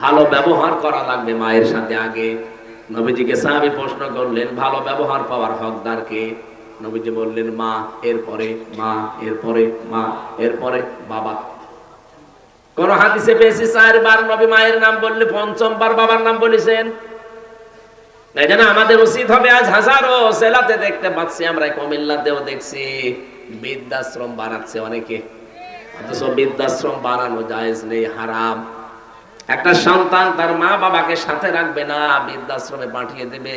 ভালো ব্যবহার করা লাগবে মায়ের সাথে। আগে নবীজিকে সাহাবী প্রশ্ন করলেন, ভালো ব্যবহার পাওয়ার হকদার কে? নবীজি বললেন মা, এরপরে মা, এরপরে মা, এরপরে বাবা। কোন হাদিসে পেয়েছি 4 বার নবী মায়ের নাম বললে 5ম বার বাবার নাম বলেছেন। এই জন্য আমাদের উচিত হবে, আজ হাজারো জেলাতে দেখতে পাচ্ছি, আমরা কুমিল্লাতেও দেখছি, বৃদ্ধাশ্রম বানাচ্ছে অনেকে, অথচ বৃদ্ধাশ্রম বানানো জায়েজ নেই, হারাম। একটা সন্তান তার মা বাবাকে সাথে রাখবে না, বৃদ্ধাশ্রমে পাঠিয়ে দেবে,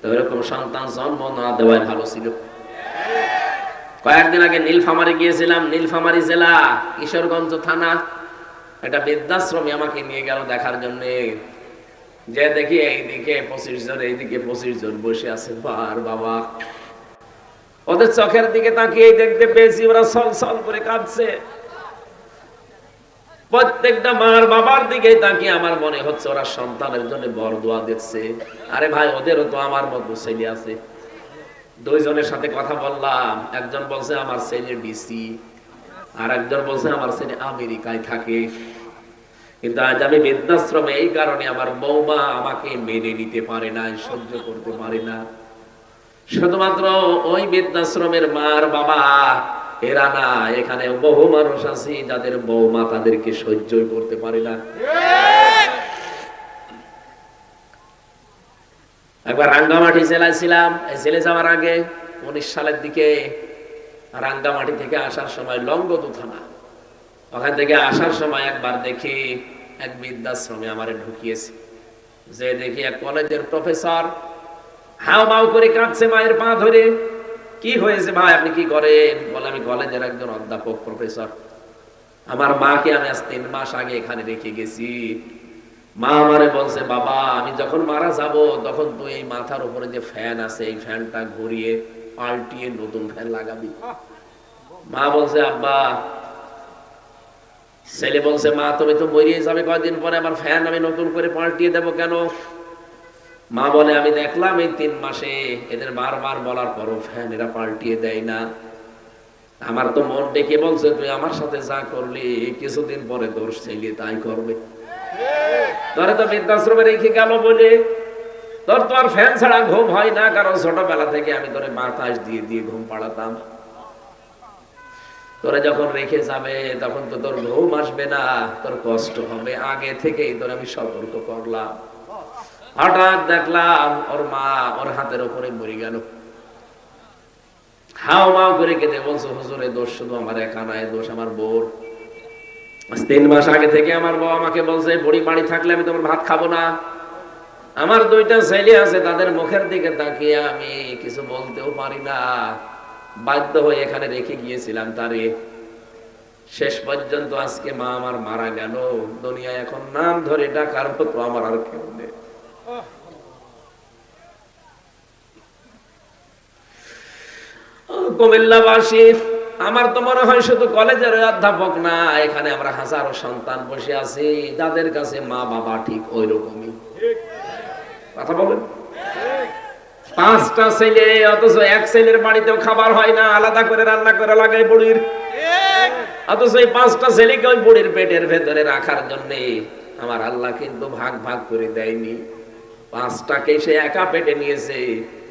তো এরকম সন্তান জন্ম না দেওয়াই ভালো ছিল। কয়েকদিন আগে নীলফামারী গিয়েছিলাম, নীলফামারী জেলা, কিশোরগঞ্জ থানা, একটা বৃদ্ধাশ্রমে আমাকে নিয়ে গেল দেখার জন্য। যে দেখি এইদিকে 25 জন, এইদিকে 25 জন বসে আছে, আর বাবা ওদের চোখের দিকে তাকিয়ে দেখতে পেয়েছি ওরা ছলছল করে কাঁদছে। প্রত্যেকটা মার বাবার দিকে তাকিয়ে আমার মনে হচ্ছে ওরা সন্তানের জন্য বরদোয়া দিচ্ছে। আরে ভাই, ওদেরও তো আমার মতো ছেলে আছে। 2 জনের সাথে কথা বললাম, একজন বলছে আমার ছেলে ডিসি, আর একজন বলছে আমার ছেলে আমেরিকায় থাকে। কিন্তু আজ আমি বৃদ্ধাশ্রমে এই কারণে আমার বৌমা আমাকে মেনে নিতে পারে না, সহ্য করতে পারে না। শুধুমাত্র ওই বৃদ্ধাশ্রমের মার বাবা এরা না, এখানে বহু মানুষ আছে যাদের বৌমা তাদেরকে সহ্য করতে পারে না। একবার রাঙ্গামাটি জেলায় ছিলাম, এই জেলে যাওয়ার আগে 19 সালের দিকে, রাঙ্গামাটি থেকে আসার সময় লংগদু থানা, ওখান থেকে আসার সময় একবার দেখি এক বৃদ্ধাশ্রমে আমারে ঢুকিয়েছে। যে দেখি এক কলেজের প্রফেসর হাও মাও করে কাঁদছে মায়ের পা ধরে। কি হয়েছে ভাই, আপনি কি করেন? বলে আমি কলেজের একজন অধ্যাপক, প্রফেসর। আমার মাকে আমি আজ 3 মাস আগে এখানে রেখে গেছি। মা আমারে বলছে, বাবা আমি যখন মারা যাব তখন তুই এই মাথার উপরে যে ফ্যান আছে এই ফ্যানটা ঘুরিয়ে পাল্টিয়ে নতুন ফ্যান লাগাবি। মা বলছে আব্বা, ছেলে বলছে মা তুমি তো মরিয়ে যাবে কয়েকদিন পরে, আমার ফ্যান আমি নতুন করে পাল্টিয়ে দেবো কেন? মা বলে আমি দেখলাম এই 3 মাসে এদের বারবার বলার পরও ফ্যান এরা পাল্টিয়ে দেয় না। আমার তো মন ডেকে বলছে তুই আমার সাথে যা করলি কিছুদিন পরে তোর ছেলে তাই করবে। তোরে তো বৃদ্ধাশ্রমে রেখে গেল বলে তোর তো আর ফ্যান ছাড়া ঘুম হয় না, কারণ ছোটবেলা থেকে আমি তোরে বাতাস দিয়ে দিয়ে ঘুম পাড়াতাম। তোরে যখন রেখে যাবে তখন তো তোর ঘুম আসবে না, তোর কষ্ট হবে, আগে থেকেই তোর আমি সতর্ক করলাম। হঠাৎ দেখলাম ওর মা ওর হাতের উপরে মরে গেল। হাও মাও করে কেঁদে বলছে হুজুর এই দোষ শুধু আমার একা নয়, দোষ আমার বউর। 3 মাস আগে থেকে আমার বউ আমাকে বলছে বুড়ি বাড়ি থাকলে আমি তোমার ভাত খাবো না। আমার 2টা ছেলে আছে, তাদের মুখের দিকে তাকিয়ে আমি কিছু বলতেও পারি না, বাধ্য হয়ে এখানে রেখে গিয়েছিলাম তারে। শেষ পর্যন্ত আজকে মা আমার মারা গেল, দুনিয়ায় এখন নাম ধরে ডাকার মতো আমার আর কেউ নেই। কুমিল্লাবাসী, আমার তো মনে হয় শুধু কলেজের অধ্যাপক না, এখানে আমরা হাজারো সন্তান বসে আছি যাদের কাছে মা বাবা ঠিক ওই রকমই। কথা বলেন, 5টা ছেলে, অথচ এক ছেলের বাড়িতেও খাবার হয় না, আলাদা করে রান্না করে লাগাই বুড়ির। অথচ এই 5টা ছেলেকে ওই বুড়ির পেটের ভেতরে রাখার জন্য আমার আল্লাহ কিন্তু ভাগ ভাগ করে দেয়নি। 5টাকে সে একা পেটে নিয়েছে,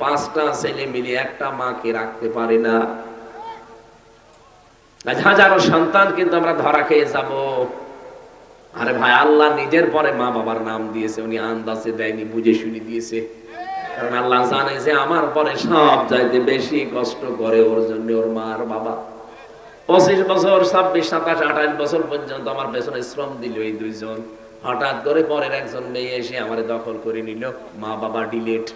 5টা ছেলে মিলে একটা মাকে রাখতে পারে না। হাজারো সন্তান কিন্তু আমরা ধরা খেয়ে যাব। আরে ভাই, আল্লাহ নিজের পরে মা বাবার নাম দিয়েছে, উনি আন্দাজে দেয়নি, বুঝে শুনে দিয়েছে। কারণ আল্লাহ জানে যে আমার পরে সব চাইতে বেশি কষ্ট করে ওর জন্য ওর মা আর বাবা। 25 বছর, 26, 27, 28 বছর পর্যন্ত আমার পেছনে শ্রম দিল এই 2 জন। হঠাৎ করে পরের একজন মেয়ে এসে আমারে দখল করে নিল, মা বাবা ডিলেট।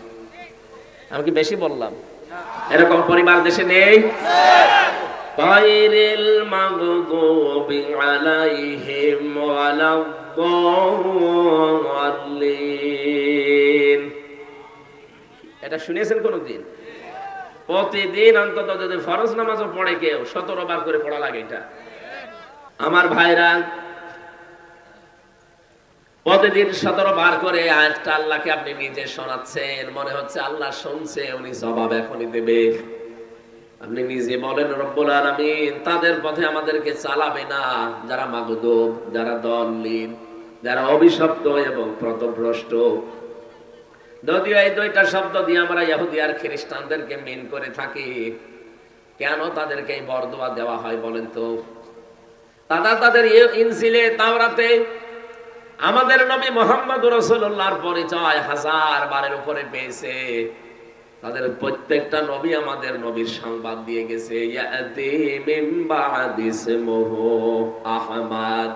আমি কি বেশি বললাম? এরকম পরিবার দেশে নেই। গায়রিল মাগদুবি আলাইহিম ওয়ালাদ-দাল্লিন। এটা শুনেছেন কোনদিন? প্রতিদিন অন্তত যদি ফরজ নামাজও পড়ে কেউ 17 বার করে পড়া লাগে। এটা আমার ভাইরা প্রতিদিন 17 বার করে আয়াতটা আল্লাহকে আপনি নিজে শোনাচ্ছেন, মনে হচ্ছে আল্লাহ শুনছে, উনি জবাব এখনই দেবে। আপনি নিজে বলেন রব্বুল আলামিন তাদের পথে আমাদেরকে চালাবে না যারা মাগদুব, যারা দল্লিন, যারা অভিশপ্ত এবং পথভ্রষ্ট। যদিও এই দুইটা শব্দ দিয়ে আমরা ইহুদি আর খ্রিস্টানদেরকে মিন করে থাকি, কেন তাদেরকে এই বরদোয়া দেওয়া হয় বলেন তো? তাদের ইনজিলে তাওরাতে আমাদের নবী মুহাম্মদ রাসূলুল্লাহর পরিচয় 1000 বারের উপরে পেয়েছে। তাদের প্রত্যেকটা নবী আমাদের নবীর সংবাদ দিয়ে গেছে, ইয়াতি মিন বাদি ইসমুহু আহমদ।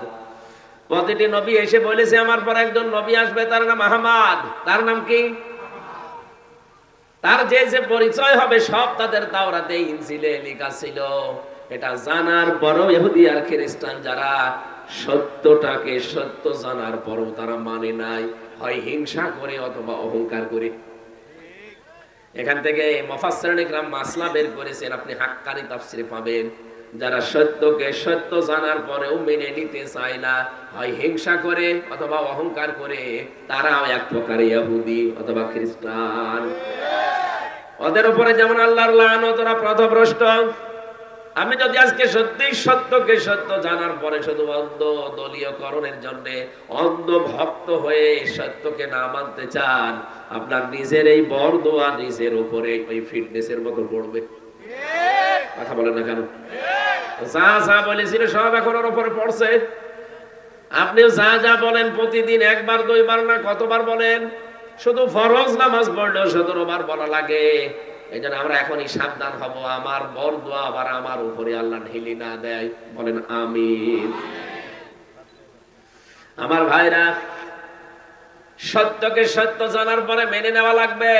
প্রতিটি নবী এসে বলেছে আমার পর একজন নবী আসবে, তার নাম আহমদ। তার নাম কি? তার যে যে পরিচয় হবে সব তাদের তাওরাতে ইনজিলে লেখা ছিল। এটা জানার পরও ইহুদি আর খ্রিস্টান যারা সত্যটাকে সত্য জানার পরও তারা মানে নাই, হয় হিংসা করে অথবা অহংকার করে। এখান থেকে মুফাসসিরিন ইকরাম মাসলা বের করেছেন, আপনি হাক্কানি তাফসীরে পাবেন। যারা সত্যকে সত্য জানার পরেও মেনে নিতে চায় না, হয় হিংসা করে অথবা অহংকার করে, তারাও এক প্রকার ইহুদি অথবা খ্রিস্টান। ওদের উপরে যেমন আল্লাহর লানত, ওরা পথভ্রষ্ট। আমি যদি আজকে সত্যি সত্যকে সত্য জানার পরে শুধু অন্ধ দলীয়করণের জন্য অন্ধ ভক্ত হয়ে সত্যকে না মানতে চান, আপনার নিজের এই বরদোয়া নিজের উপরে ওই ফিটনেসের মতো পড়বে। কথা বলেন না কেন? যা যা বলেছিল সব এখন ওর উপরে পড়ছে। আপনিও যা যা বলেন প্রতিদিন একবার দুইবার না কতবার বলেন, শুধু ফরজ নামাজ পড়লেও 17 বার বলা লাগে। এই জন্য আমরা এখনই সাবধান হব, আমার বরদোয়া আবার আমার উপরে আল্লাহ ঢেলে না দেয়। বলেন আমিন। আমার ভাইরা, সত্যকে সত্য জানার পরে মেনে নেওয়া লাগবে।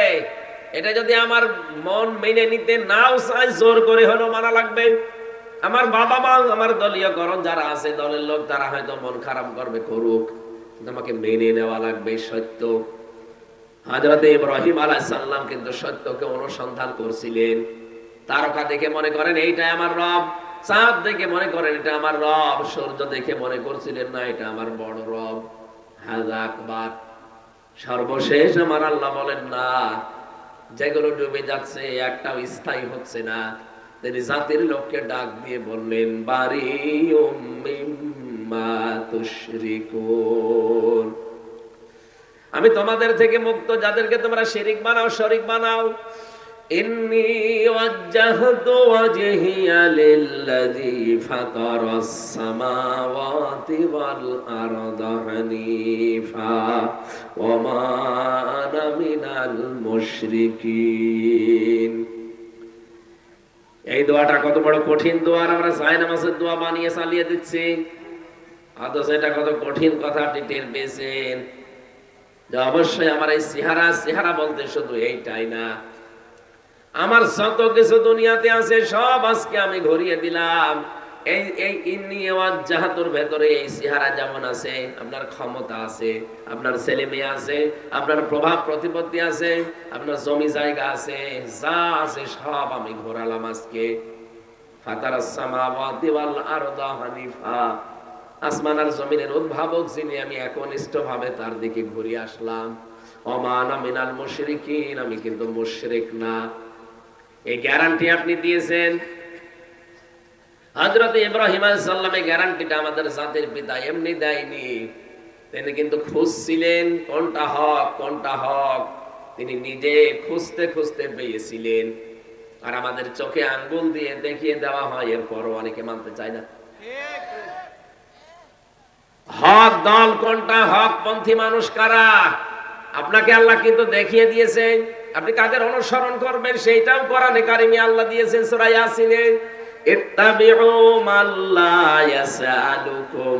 এটা যদি আমার মন মেনে নিতে নাও চায়, জোর করে হলেও মানা লাগবে। আমার বাবা মা, আমার দলীয়করণ যারা আছে, দলের লোক, তারা হয়তো মন খারাপ করবে, করুক, আমাকে মেনে নেওয়া লাগবে সত্য। হযরত ইব্রাহিম আলাইহিস সালাম কিন্তু সত্যকে অনুসন্ধান করছিলেন। তারকা দেখে মনে করেন এইটাই আমার রব, চাঁদ দেখে মনে করেন এটা আমার রব, সূর্য দেখে মনে করছিলেন না এটা আমার বড় রব, হাযা আকবার। সর্বশেষ আমার আল্লাহ বলেন না, যেগুলো ডুবে যাচ্ছে একটাও স্থায়ী হচ্ছে না। তিনি জাতির লোককে ডাক দিয়ে বললেন, বারিউম মিম্মা তুশরিকুন, আমি তোমাদের থেকে মুক্ত, যাদেরকে তোমরা শিরিক বানাও, শরীক বানাও। ইন্নী ওয়াজ্জাহতু ওয়াজহিয়া লিল্লাযী ফাতারাস সামাওয়াতি ওয়াল আরদা হানিফা ওয়া মা আনা মিনাল মুশরিকিন। এই দোয়াটা কত বড় কঠিন দোয়া, আমরা জায় নামাজের দোয়া বানিয়ে চালিয়ে দিচ্ছি, অথচ এটা কত কঠিন কথা আপনি টের পেয়েছেন। যে অবশ্যই আমার এই চেহারা বলতে শুধু এইটাই না, আমার যত কিছু দুনিয়াতে আছে সব আজকে আমি ঘুরিয়ে দিলাম। এই ইন্নী ওয়াজ্জাহতুর ভেতরে এই চেহারা যেমন আছে, আপনার ক্ষমতা আছে, আপনার ছেলে মেয়ে আছে, আপনার প্রভাব প্রতিপত্তি আছে, আপনার জমি জায়গা আছে, যা আছে সব আমি ঘোরালাম আজকে। ফাতারাস সামাওয়াতি ওয়াল আরদা হানিফা, আসমান আর জমিনের উদ্ভাবক যিনি, আমি একনিষ্ঠভাবে তার দিকে ঘুরিয়ে আসলাম। ওমা আনা মিনাল মুশরিকিন, আমি কিন্তু মুশরিক না। এই গ্যারান্টি আপনি দিয়েছেন। হযরত ইব্রাহিম আলাইহিস সালামের গ্যারান্টিটা আমাদের জাতির পিতা এমনি দেয়নি, তিনি কিন্তু খুঁজছিলেন কোনটা হক কোনটা হক, তিনি নিজে খুঁজতে খুঁজতে পেয়েছিলেন। আর আমাদের চোখে আঙ্গুল দিয়ে দেখিয়ে দেওয়া হয়, এরপরও অনেকে মানতে চায় না। হক দল কোনটা, হক পন্থী মানুষ কারা, আপনাকে আল্লাহ কিন্তু দেখিয়ে দিয়েছে। আপনি কাদের অনুসরণ করবেন সেইটাও কোরআনে কারিমে আল্লাহ দিয়েছেন সূরা ইয়াসিনে, ইত্তাবিউ মাল্লা ইয়াসআলুকুম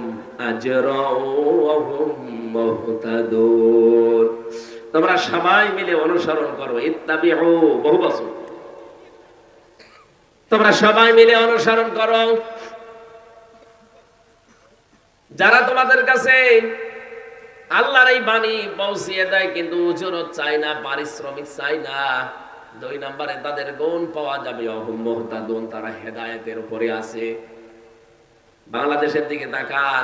আজরা ওয়া হুম মুহতাদুন, তোমরা সবাই মিলে অনুসরণ করো। ইত্তাবিউ বহু বছর, তোমরা সবাই মিলে অনুসরণ করো। যারা তোমাদের কাছে আল্লাহর এই বাণী পৌঁছিয়ে দেয় কিন্তু উজরত চায় না, পারিশ্রমিক চায় না, 2 নম্বরে তাদের গুণ পাওয়া যাবে অহুম মুহতাদুন, তারা হেদায়েতের উপরে আছে। বাংলাদেশের দিকে তাকান,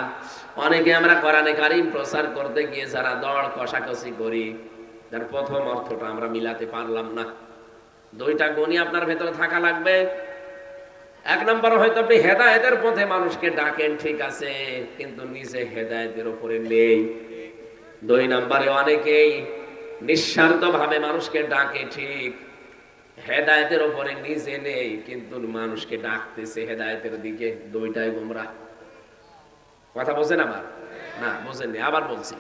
অনেকে আমরা কোরআনে কারীম প্রচার করতে গিয়ে যারা দড় কষাকষি করি, যার প্রথম অর্থটা আমরা মিলাতে পারলাম না। 2টা গুণই আপনার ভেতরে থাকা লাগবে। এক নম্বর হয়তো আপনি হেদায়েতের পথে মানুষকে ডাকেন, ঠিক আছে, কিন্তু নিজে হেদায়েতের উপরে নেই। দুই নম্বরে অনেকেই নিঃস্বার্থ ভাবে মানুষকে ডাকে, ঠিক, হেদায়েতের উপরে নিজে নেই, কিন্তু মানুষকে ডাকতেছে হেদায়েতের দিকে। দুইটাই গোমরাহ। কথা বোঝেন আমার? না, বোঝেননি, আবার বলছি।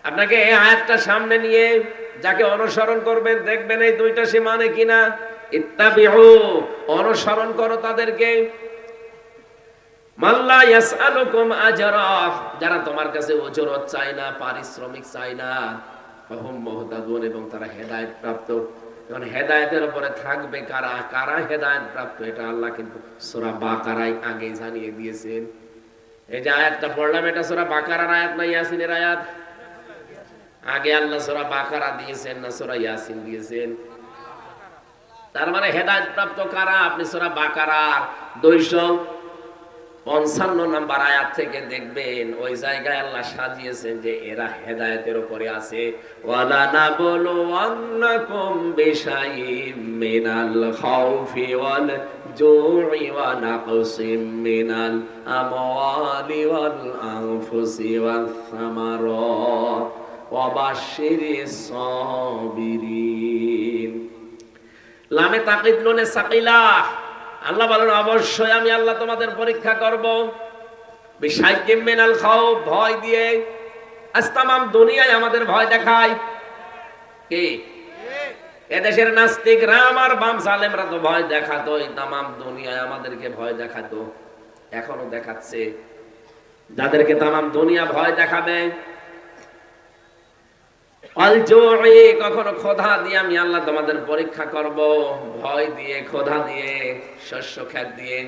আপনাকে এই আয়াতটা সামনে নিয়ে যাকে অনুসরণ করবেন দেখবেন এই দুইটা সে মানে কিনা। ইত্তাবিউ, অনুসরণ করো তাদেরকে। মাল্লা ইয়াসআলুকুম আজরা, যারা তোমার কাছে উজরত চায় না, পারিশ্রমিক চায় না, ফাহুম মুহতাদুন, এবং তারা হেদায়েত প্রাপ্ত। কারণ হেদায়েতের উপরে থাকবে কারা, কারা হেদায়েত প্রাপ্ত, এটা আল্লাহ কিন্তু সূরা বাকারায় আগে জানিয়ে দিয়েছেন। এই যে আয়াতটা পড়লাম, এটা সূরা বাকারার আয়াত না ইয়াসিনের আয়াত? আগে আল্লাহ সূরা বাকারা দিয়েছেন না সূরা ইয়াসিন দিয়েছেন? তার মানে হেদায়েত প্রাপ্ত কারা? আপনি সূরা বাকারার 255 নম্বর আয়াত থেকে দেখবেন, ওই জায়গায় আল্লাহ সাজিয়েছেন যে এরা হেদায়েতের উপরে আছে। ওয়ালা নাবলুওয়ান্নাকুম বিশাইইম মিনাল খাউফি ওয়াল জু'i ওয়া নাকসিম মিনাল আমওয়ালি ওয়াল আনফুসি ওয়াস সামারাত ওয়া বাশশিরিস সাবিরিন। লামে তাকিদ নুনে সাকিলাহ, আল্লাহ বলেন অবশ্যই আমি আল্লাহ তোমাদের পরীক্ষা করব। বিশাইয়্যিম মিনাল খাউফ, ভয় দিয়ে। আজ তামাম দুনিয়ায় আমাদের ভয় দেখায় কি? এদেশের নাস্তিকরা আর বাম জালেমরা তো ভয় দেখাতো, তামাম দুনিয়ায় আমাদেরকে ভয় দেখাতো, এখনো দেখাচ্ছে। যাদেরকে তামাম দুনিয়া ভয় দেখাবে, কখনো ক্ষুধা দিয়ে আমি আল্লাহ তোমাদের পরীক্ষা করব, ভয় দিয়ে, ক্ষুধা দিয়ে, শস্য ক্ষেত দিয়ে,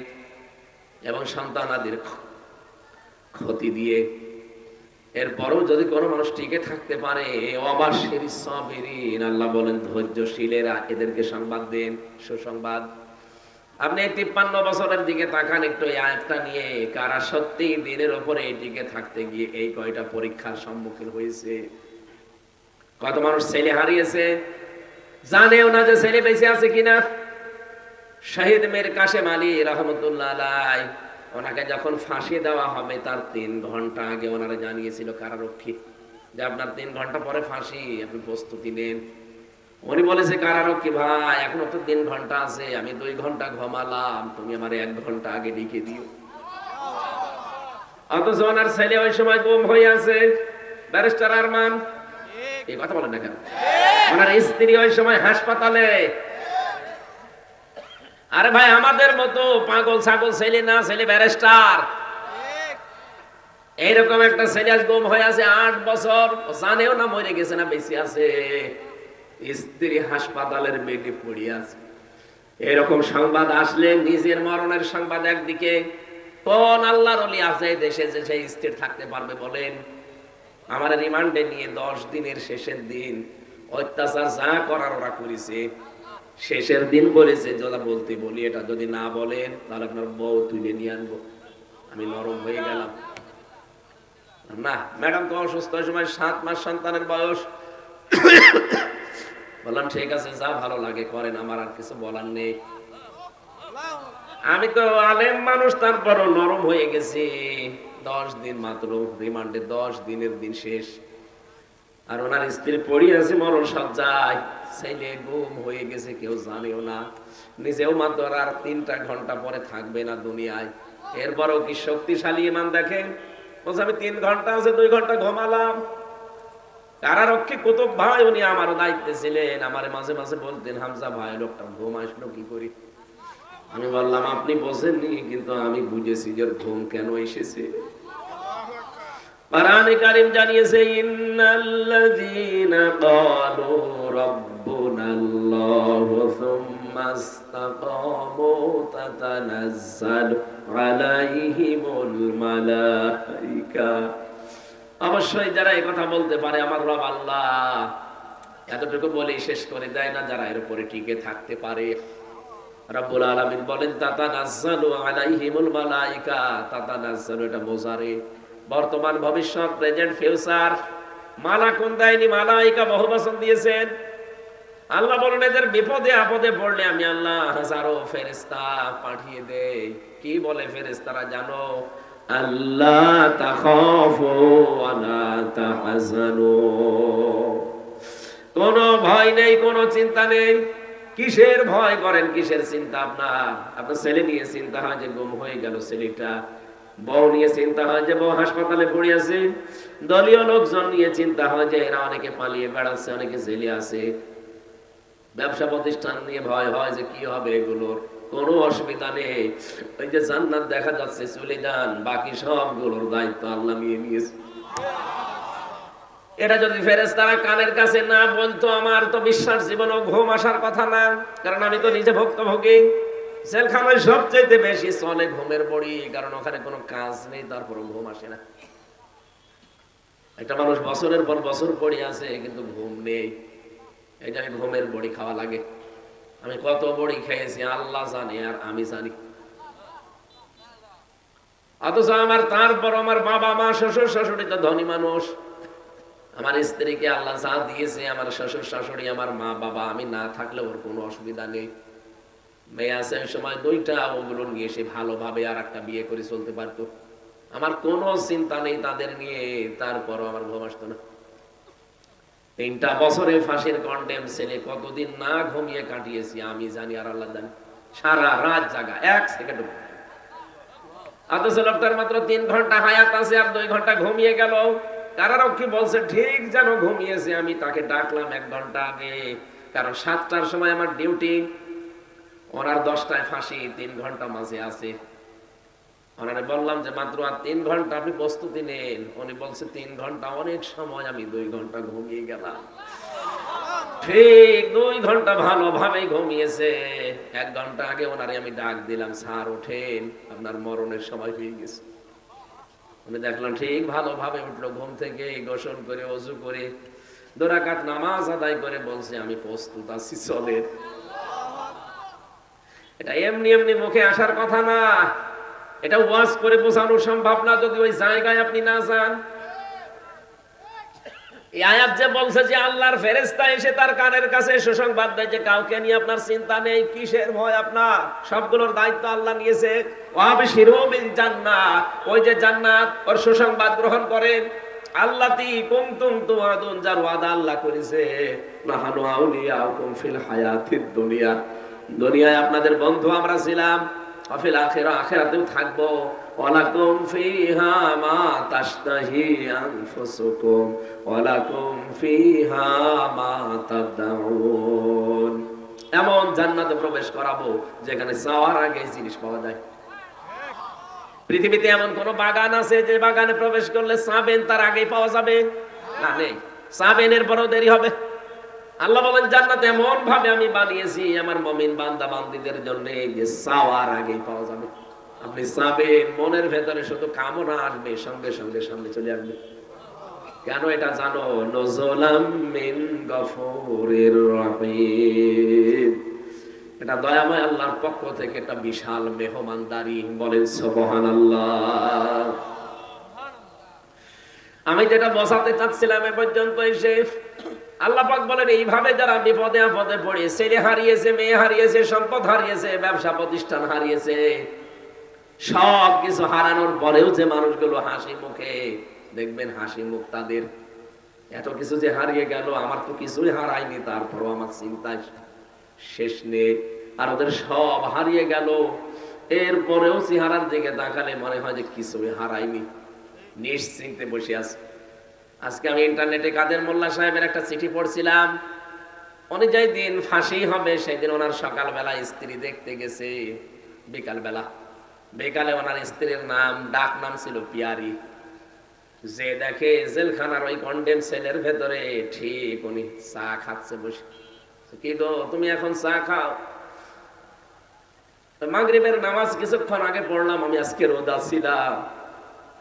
এবং সন্তানাদির ক্ষতি দিয়ে। এরপরও যদি কোনো মানুষ টিকে থাকতে পারে, ওয়াবাশশিরিস সাবিরিন, আল্লাহ বলেন ধৈর্যশীলেরা, এদেরকে সংবাদ দেন, সুসংবাদ। আপনি 53 বছরের দিকে তাকান একটু এই আয়াতটা নিয়ে, কারা সত্যি দিনের উপরে টিকে থাকতে গিয়ে এই কয়টা পরীক্ষার সম্মুখীন হয়েছে। কত মানুষ ছেলে হারিয়েছে, জানেও না যে ছেলে বেঁচে আছে কিনা। শহীদ মীর কাসেম আলী রহমতুল্লাহ আলাইহি, ওনাকে যখন ফাঁসি দেওয়া হবে তার 3 ঘন্টা আগে ওনারা জানিয়েছিল কারারক্ষী যে আপনার 3 ঘন্টা পরে ফাঁসি, আপনি প্রস্তুতি নেন। উনি বলেছে কারারক্ষী, ভাই এখনো তো 3 ঘন্টা আছে, আমি 2 ঘন্টা ঘুমালাম, তুমি আমার 1 ঘন্টা আগে লিখে দিও। অথচ ওনার ছেলে ওই সময় গুম হয়ে আছে, ব্যারিস্টার আরমান। এই কথা বলেন না কেন? ওনার স্ত্রী ওই সময় হাসপাতালে। আরে ভাই, আমাদের মতো পাগল ছাগল ছেলে না, ছেলে ব্যারিস্টার। এইরকম একটা ছেলে আজ গুম হয়ে আছে 8 বছর, জানেও না মরে গেছে না বেঁচে আছে, স্ত্রী হাসপাতালের বেডে পড়ে আছে। এরকম সংবাদ আসলে নিজের মরণের সংবাদ একদিকে, কোন আল্লাহর ওলি আছে দেশে যে সেই স্থির থাকতে পারবে বলেন? আমার রিমান্ডে নিয়ে 10 দিনের শেষের দিন অত্যাচার যা করার ওরা করেছে, শেষের দিন বলেছে যদি বলতে বলি, এটা যদি না বলেন তাহলে আপনার বউ তুলে নিয়ে আনবো। আমি নরম হয়ে গেলাম। না, ম্যাডাম তো অসুস্থ, ওই সময় 7 মাস সন্তানের বয়স। বললাম ঠিক আছে, যা ভালো লাগে করেন, আমার আর কিছু বলার নেই। আমি তো আলেম মানুষ, তারপরও নরম হয়ে গেছি। 10 দিন মাত্র রিমান্ডে, 10 দিনের দিন শেষ। আর ওনার স্ত্রী পড়ে আছে মরণ সজ্জায়, ছেলে গুম হয়ে গেছে, কেউ জানেও না, নিজেও মাত্র আর 3টা ঘন্টা পরে থাকবে না দুনিয়ায়। এরপরও কি শক্তিশালী ইমান দেখেন, বলছে আমি 3 ঘন্টা আছে, 2 ঘন্টা ঘুমালাম। কারারক্ষী কুতুব ভাই, উনি আমারও দায়িত্বে ছিলেন, আমার মাঝে মাঝে বলতেন, হামজা ভাই লোকটা ঘুম আসলো কি করি। আমি বললাম আপনি বোঝেননি, কিন্তু আমি বুঝেছি যে ঘুম কেন এসেছে। কোরআনে কারীম জানিয়েছে, ইন্নাল্লাযীনা ক্বালু রাব্বুনাল্লাহু সুম্মা ইসতাকামু তাতানাজ্জালু আলাইহিমুল মালায়েকা। অবশ্যই যারা এই কথা বলতে পারে আমার রব আল্লাহ, এতটুকু বলেই শেষ করে দেয় না, যারা এর উপরে টিকে থাকতে পারে। রব্বুল আলামিন বলেন তাতানাজ্জালু আলাইহিমুল মালায়েকা। তাতানাজ্জালু এটা মুজারে, বর্তমান ভবিষ্যৎ প্রেজেন্ট ফিউচার। মালাকুন দেয়নি, মালায়েকা বহুবচন দিয়েছেন। আল্লাহ বলেন এদের বিপদে আপদে পড়লে আমি আল্লাহ হাজারো ফেরেশতা পাঠিয়ে দেই। কি বলে ফেরেশতারা জানো? আল্লাহ তাখাফু ওয়া লা তাহজানু, কোনো ভয় নেই, কোনো চিন্তা নেই। কিসের ভয় করেন, কিসের চিন্তা? আপনার ছেলে নিয়ে চিন্তা হয় যে গুম হয়ে গেল ছেলেটা, বউ নিয়ে চিন্তা হয় যে বউ হাসপাতালে পড়ে আছে, দলীয় লোকজন নিয়ে চিন্তা হয় যে এরা অনেকে পালিয়ে বেড়াচ্ছে, অনেকে জেলে আছে, ব্যবসা প্রতিষ্ঠান নিয়ে ভয় হয় যে কি হবে এগুলোর। কোনো অসুবিধা নেই, ওই যে জান্নাত দেখা যাচ্ছে চলে যান, বাকি সবগুলোর দায়িত্ব আল্লাহ নিয়ে নিয়েছে। এটা যদি ফেরেশতারা কানের কাছে না বলতো, আমার তো বিশ্বাস জীবনেও ঘুম আসার কথা না, কারণ আমি তো নিজে ভুক্তভোগী। জেলখানায় সবচেয়ে বেশি চলে ঘুমের বড়ি, কারণ ওখানে কোনো কাজ নেই, তারপর ঘুম আসে না। একটা মানুষ বছরের পর বছর পড়ে আছে কিন্তু ঘুম নেই, এই যে ঘুমের বড়ি খাওয়া লাগে। আমি কত বড়ি খেয়েছি আল্লাহ জানে, আর আমি জানি। অথচ তারপর আমার বাবা মা শ্বশুর শাশুড়ি তো ধনী মানুষ, আমার স্ত্রীকে আল্লাহ যা দিয়েছে, আমার শ্বশুর শাশুড়ি, আমার মা বাবা, আমি না থাকলে ওর কোনো অসুবিধা নেই। মেয়ে আছে সময় দুইটা, ওগুলো নিয়ে সে ভালোভাবে আর একটা বিয়ে করে চলতে পারতো। আমার কোনো চিন্তা নেই তাদের নিয়ে, তারপরও আমার ঘুম আসতো না। 3টা বছরে ফাঁসির কন্ডেম ছেলে কতদিন না ঘুমিয়ে কাটিয়েছি আমি জানি, আর আল্লাহ জানি। সারা রাত জাগা, 1 সেকেন্ড। অথচ লোকটার মাত্র 3 ঘন্টা হায়াত আছে, আর 2 ঘন্টা ঘুমিয়ে গেল। কারারক্ষী বলছে ঠিক যেন ঘুমিয়েছে। আমি তাকে ডাকলাম 1 ঘন্টা আগে, কারণ 7টার সময় আমার ডিউটি, ওনার 10টায় ফাঁসি, 3 ঘন্টা মাঝে আছে। ওনারে বললাম যে মাত্র আর 3 ঘন্টা, আপনি প্রস্তুতি নেন। উনি বলছে 3 ঘন্টা অনেক সময়, আমি 2 ঘন্টা ঘুমিয়ে গেলাম। ঠিক 2 ঘন্টা ভালোভাবে ঘুমিয়েছে। 1 ঘন্টা আগে ওনারে আমি ডাক দিলাম, স্যার ওঠেন, আপনার মরণের সময় হয়ে গেছে। উনি দেখলাম ঠিক ভালোভাবে উঠলো ঘুম থেকে, গোসল করে ওযু করে 2 রাকাত নামাজ আদায় করে বলছে আমি প্রস্তুত আছি, চলে। এটা এমনি এমনি মুখে আসার কথা না, এটা ওয়াজ করে বোঝানো সম্ভব না যদি ওই জায়গায় আপনি না যান। এই আয়াত যে বলছে যে আল্লাহর ফেরেশতা এসে তার কানের কাছে সুসংবাদ দেয় যে কাউকে নিয়ে আপনার চিন্তা নেই, কিসের ভয় আপনার, সবগুলোর দায়িত্ব আল্লাহ নিয়েছে। ওয়াবশিরু বিল জান্নাত, ওই যে জান্নাত, ওর সুসংবাদ গ্রহণ করেন। আল্লাতী কুনতুম তুআদুন, যার ওয়াদা আল্লাহ করেছে। নাহানু আউলিয়াউকুম ফিল হায়াতিদ দুনিয়া, দুনিয়ায় আপনাদের বন্ধু আমরা ছিলাম, ফিল আখিরাহ, আখিরাতেও থাকবো। ওয়ালাকুম ফিহা মা তাশতাহি আনফুসুকুম ওয়ালাকুম ফিহা মা তাদউন, এমন জান্নাতে প্রবেশ করাবো যেখানে চাওয়ার আগে জিনিস পাওয়া যায়। পৃথিবীতে এমন কোন বাগান আছে যে বাগানে প্রবেশ করলে চাবেন তার আগেই পাওয়া যাবে? না, নেই। চাবেন এরপরও দেরি হবে। আল্লাহ বলেন জান্নাত এমন ভাবে আমি বানিয়েছি আমার মুমিন বান্দা বান্দীদের জন্য যে চাওয়ার আগেই পাওয়া যাবে। আপনি চাবেন, মনের ভেতরে শুধু কামনা আসবে, সঙ্গে সঙ্গে সামনে চলে আসবে। কেন এটা জানো? নজুলাম মিন গফুরির রহিম, এটা দয়াময় আল্লাহর পক্ষ থেকে একটা বিশাল মেহমানদারি। বলেন সুবহানাল্লাহ। আমি যেটা বসাতে চাচ্ছিলাম এ পর্যন্ত এসে, আল্লাহ পাক বলেন এইভাবে যারা বিপদে আপদে পড়ে, ছেলে হারিয়েছে, মেয়ে হারিয়েছে, সম্পদ হারিয়েছে, ব্যবসা প্রতিষ্ঠান হারিয়েছে, সব কিছু হারানোর পরেও যে মানুষগুলো হাসি মুখে, দেখবেন হাসি মুখ তাদের। এত কিছু যে হারিয়ে গেল, আমার তো কিছুই হারায়নি, তারপরও আমার চিন্তায় শেষ নেই। আর ওদের সব হারিয়ে গেল, এরপরেও চেহারার দিকে তাকালে মনে হয় যে কিছুই হারায়নি, নিশ্চিন্তে বসে আছে। আজকে আমি ইন্টারনেটে কাদের মোল্লা সাহেবের একটা চিঠি পড়ছিলাম। উনি যেই দিন ফাঁসি হবে সেই দিন ওনার সকালবেলা স্ত্রী দেখতে গেছে, বিকালে ওনার স্ত্রীর ডাক নাম ছিল পিয়ারি। যে দেখে জেলখানার ওই কন্ডেম সেলের ভেতরে ঠিক উনি চা খাচ্ছে বসে। কি গো, তুমি এখন চা খাও? মাগরিবের নামাজ কিছুক্ষণ আগে পড়লাম, আমি আজকে রোজা ছিলাম,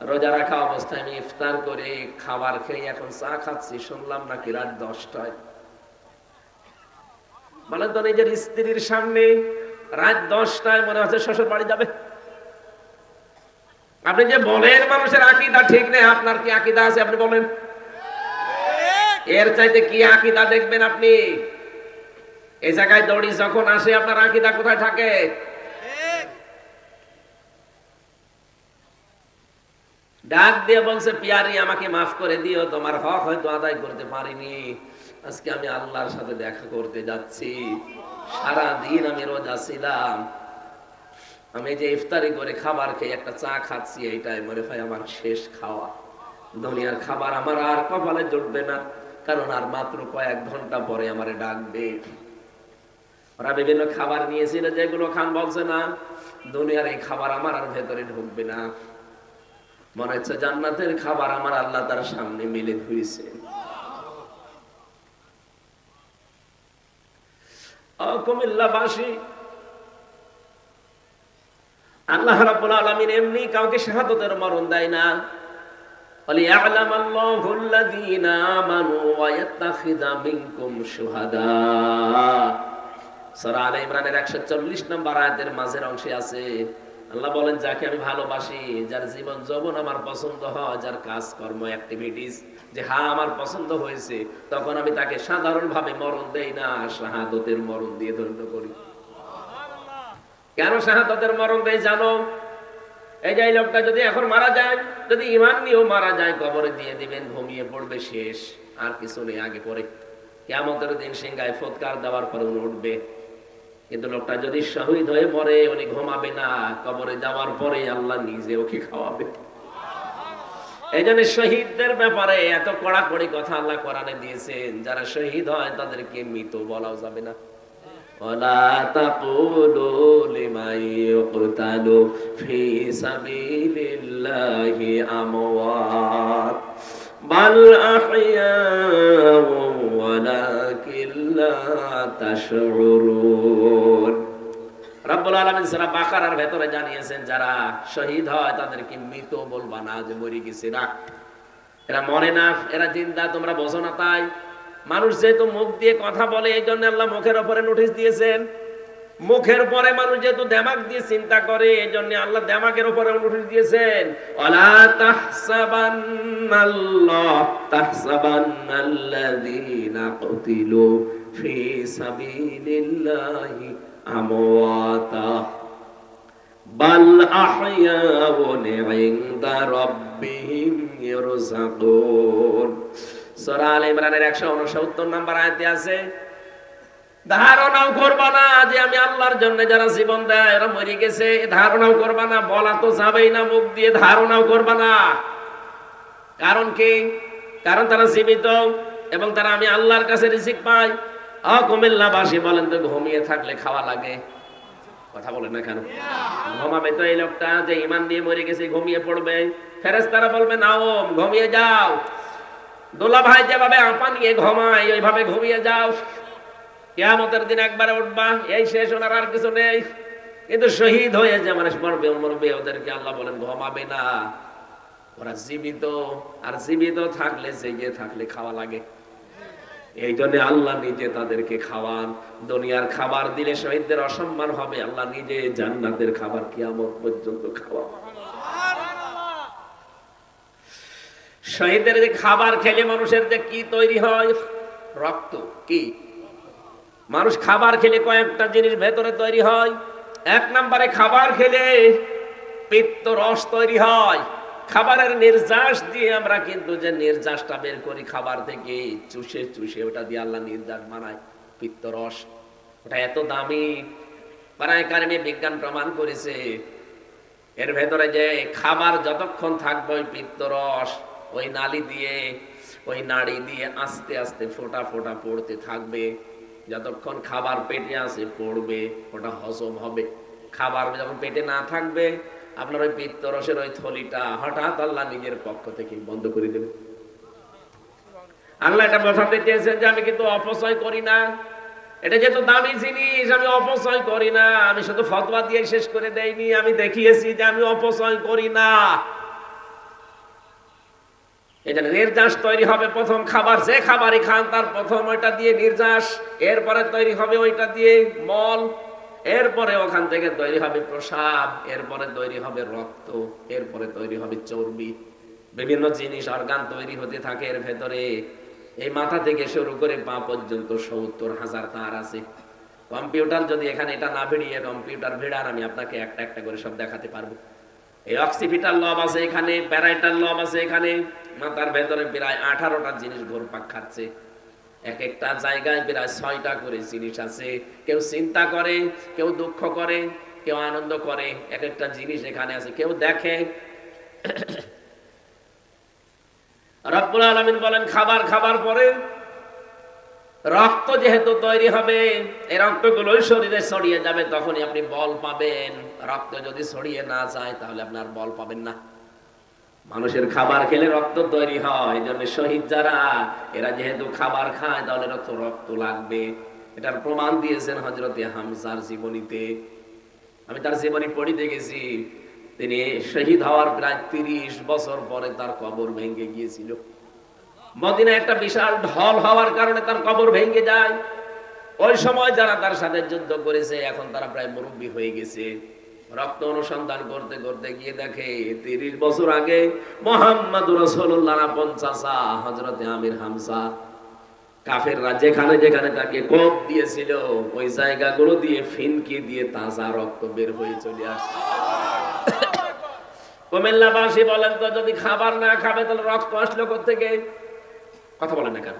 রোজা রাখা অবস্থায় আমি ইফতার করে খাবার খেয়ে এখন চা খাচ্ছি, শুনলাম নাকি রাত 10টায়। বলেন তো, নিজের স্ত্রীর সামনে রাত 10টায় মনে হচ্ছে শ্বশুর বাড়ি যাবে। আপনি যে বলেন মানুষের আকীদা ঠিক নেই, আপনার কি আকীদা আছে আপনি বলেন? এর চাইতে কি আকীদা দেখবেন আপনি? এই জায়গায় দড়ি যখন আসে আপনার আকীদা কোথায় থাকে? ডাক দিয়ে বলছে, পিয়ারি আমাকে মাফ করে দিও, তোমার হক হয়তো আদায় করতে পারিনি, আজকে আমি আল্লাহর সাথে দেখা করতে যাচ্ছি। সারা দিন আমি রোজা ছিলাম, আমি যে ইফতারি করে খাবার খেয়ে একটা চা খাচ্ছি, এইটাই মনে হয় আমার শেষ খাওয়া। দুনিয়ার খাবার আমার আর কপালে জুটবে না, কারণ আর মাত্র কয়েক ঘন্টা পরে আমারে ডাকবে। ওরা বিভিন্ন খাবার নিয়েছিল, যেগুলো খান বলছে না, দুনিয়ার এই খাবার আমার আর ভেতরে ঢুকবে না। মনে হচ্ছে জান্নাতের খাবার আমার আল্লাহ তার সামনে মিলে ধুইছে। কুমিল্লাবাসী, আল্লাহ রাব্বুল আলামিন এমনি কাউকে শাহাদাতের মরণ দেয় না। ওয়ালিয়া'লামাল্লাহু আল্লাযীনা আমানু ওয়া ইয়াত্তাখিযা মিনকুম শুহাদা। সূরা আলে ইমরানের 140 নম্বর আয়াতের মাঝের অংশে আছে, আল্লাহ বলেন, যাকে আমি ভালোবাসি, যার জীবন যৌবন আমার পছন্দ হয়, যার কাজকর্ম অ্যাক্টিভিটিস যে হ্যাঁ আমার পছন্দ হয়েছে, তখন আমি তাকে সাধারণভাবে মরণ দেই না, শাহাদাতের মরণ দিয়ে ধন্য করি। কেন শাহাদাতের মরণ দেই জানো? এই যে লোকটা যদি এখন মারা যায়, যদি ঈমান নিয়েও মারা যায়, কবরে দিয়ে দিবেন, ঘুমিয়ে পড়বে, শেষ, আর কিছু নেই আগে পরে। কিয়ামতের দিন সিংহায় ফুৎকার দেওয়ার পরে উনি উঠবে। কিন্তু লোকটা যদি শহীদ হয়ে মরে, উনি ঘুমাবে না, কবরে যাওয়ার পরে আল্লাহ নিজে ওকে খাওয়াবে। এই জন্য শহীদদের ব্যাপারে এত কড়াকড়ি কথা আল্লাহ কোরআনে দিয়েছেন। যারা শহীদ হয় তাদেরকে মৃত বলাও যাবে না। ওয়ালা তাকুলু লিমান ইউকতালু ফি সাবিলিল্লাহি আমওয়াত বাল আহইয়াউ ওয়ালাকিন লা তাশউরুন। রব্বুল আলামিন সূরা বাকারার ভেতরে জানিয়েছেন, যারা শহীদ হয় তাদেরকে মৃত বলবা না, যে মরে গেছে না, এরা মরে না, এরা জিন্দা, তোমরা বোঝো না। তাই মানুষ যেহেতু মুখ দিয়ে কথা বলে, এই জন্য আল্লাহ মুখের উপরে নোটিশ দিয়েছেন। মুখের পরে মানুষ যেহেতু দিমাগ দিয়ে চিন্তা করে, এই জন্য আল্লাহ দিমাগের উপরে নোটিশ দিয়েছেন, ওয়ালা তাহসাবান্নাল্লাযীনা কুতিলু ফি সাবিলিল্লাহি আমওয়াতা বাল আহইয়াউন ইনদা রাব্বিহিম ইরযাকুন। সূরা আলে ইমরানের 169 নম্বর আয়াতে আছে, ধারণাও করবা না যে আমি আল্লাহর জন্য যারা জীবন দেয় এরা মরে গেছে, ধারণাও করবা না। বলা তো যাবেই না মুখ দিয়ে, ধারণাও করবা না। কারণ কি? কারণ তারা জীবিত এবং তারা আমি আল্লাহর কাছে রিজিক পাই। কুমিল্লাবাসী বলেন তো, ঘুমিয়ে থাকলে খাওয়া লাগে? কথা বলেন না কেন? ঘুমাবে তো এই লোকটা, যে ঈমান নিয়ে মরে গেছে, ঘুমিয়ে পড়বে। ফেরেশতারা বলবে, নাও ঘুমিয়ে যাও, দোলা ভাই যেভাবে আপা নিয়ে ঘুমায় ওইভাবে ঘুমিয়ে যাও, কিয়ামতের দিন একবারে উঠবা, এই শেষ, ওনার আর কিছু নেই। কিন্তু শহীদ হয়ে যে মানুষ মরবে, ওদেরকে আল্লাহ বলেন ঘুমাবে না, ওরা জীবিত। আর জীবিত থাকলে, জেগে থাকলে খাওয়া লাগে। এই জন্য আল্লাহ নিজে তাদেরকে খাওয়ান। দুনিয়ার খাবার দিলে শহীদদের অসম্মান হবে, আল্লাহ নিজে জান্নাতের খাবার কিয়ামত পর্যন্ত খাওয়া। শহীদের যে খাবার খেলে মানুষের যে কি তৈরি হয়, রক্ত কি, মানুষ খাবার খেলে কয়েকটা জিনিস ভেতরে তৈরি হয়। এক নম্বরে খাবার খেলে পিত্ত রস তৈরি হয়। খাবারের নির্যাস দিয়ে আমরা কিন্তু যে নির্যাসটা বের করি খাবার থেকে, চুষে চুষে ওটা দিয়ে আল্লাহ নির্যাস বানায়, পিত্ত রস। ওটা এত দামি, কারণে বিজ্ঞান প্রমাণ করেছে এর ভেতরে যে খাবার যতক্ষণ থাকবে, ওই পিত্ত রস ওই নালী দিয়ে, ওই নাড়ি দিয়ে আস্তে আস্তে ফোঁটা ফোঁটা পড়তে থাকবে। যতক্ষণ খাবার পেটে আছে পড়বে, ওটা হজম হবে। খাবার যখন পেটে না থাকবে, আপনার ওই পিত্ত রসের ওই থলিটা হঠাৎ আল্লাহ নিজের পক্ষ থেকে বন্ধ করে দেবে। আল্লাহ এটা বোঝাতে চেয়েছেন যে আমি কিন্তু অপচয় করি না। এটা যেহেতু দামি জিনিস, আমি অপচয় করি না। আমি শুধু ফতোয়া দিয়ে শেষ করে দেইনি, আমি দেখিয়েছি যে আমি অপচয় করি না। এটা নির্যাস তৈরি হবে প্রথম খাবার, যে খাবারই খান তার প্রথম ওইটা দিয়ে নির্যাস, এরপরে তৈরি হবে ওইটা দিয়ে মল, এরপরে ওখান থেকে তৈরি হবে প্রসাব, এরপরে তৈরি হবে রক্ত, এরপরে তৈরি হবে চর্বি। বিভিন্ন জিনিস অর্গান তৈরি হতে থাকে এর ভেতরে। এই মাথা থেকে শুরু করে পা পর্যন্ত 70,000 তার আছে। কম্পিউটার যদি এখানে এটা না ভিড়িয়ে কম্পিউটার ভিড়ান, আমি আপনাকে একটা একটা করে সব দেখাতে পারবো। এই অক্সিপিটাল লব আছে এখানে, প্যারাইটাল লব আছে এখানে, মাথার ভেতরে প্রায় 18টা জিনিস ঘুরপাক খাচ্ছে। এক একটা জায়গায় প্রায় 6টা করে জিনিস আছে। কেউ চিন্তা করে, কেউ দুঃখ করে, কেউ আনন্দ করে, এক একটা জিনিস এখানে আছে। কেউ দেখে। রব্বুল আলামিন বলেন খাবার খাবার পরে রক্ত যেহেতু তৈরি হবে, এই রক্তগুলো শরীরে ছড়িয়ে যাবে, তখনই আপনি বল পাবেন। রক্ত যদি ছড়িয়ে না যায় তাহলে আপনার বল পাবেন না। মানুষের খাবার খেলে রক্ত তৈরি হয়, এই জন্য শহীদ যারা, এরা যেহেতু খাবার খায় তাহলে রক্ত লাগবে। এটার প্রমাণ দিয়েছেন হযরতে হামজার জীবনীতে। আমি তার জীবনী পড়িতে গেছি। তিনি শহীদ হওয়ার প্রায় 30 বছর পরে তার কবর ভেঙে গিয়েছিল। মদিনায় একটা বিশাল ঢল হওয়ার কারণে তার কবর ভেঙে যায়। ওই সময় যারা তার সাথে যুদ্ধ করেছে এখন তারা প্রায় মুরব্বী হয়ে গেছে। রক্ত অনুসন্ধান করতে করতে গিয়ে দেখে 30 বছর আগে মুহাম্মদুর রাসূলুল্লাহ পঞ্চাশা হযরতে আমির হামজা, কাফেররা যেখানে যেখানে তাকে কোপ দিয়েছিল ওই জায়গাগুলো দিয়ে ফিনকি দিয়ে তাজা রক্ত বের হয়ে চলে আসছে। কুমিল্লাবাসী বলেন তো, যদি খাবার না খাবে তাহলে রক্ত আসলো কোত্থেকে? কথা বলেন না কেন?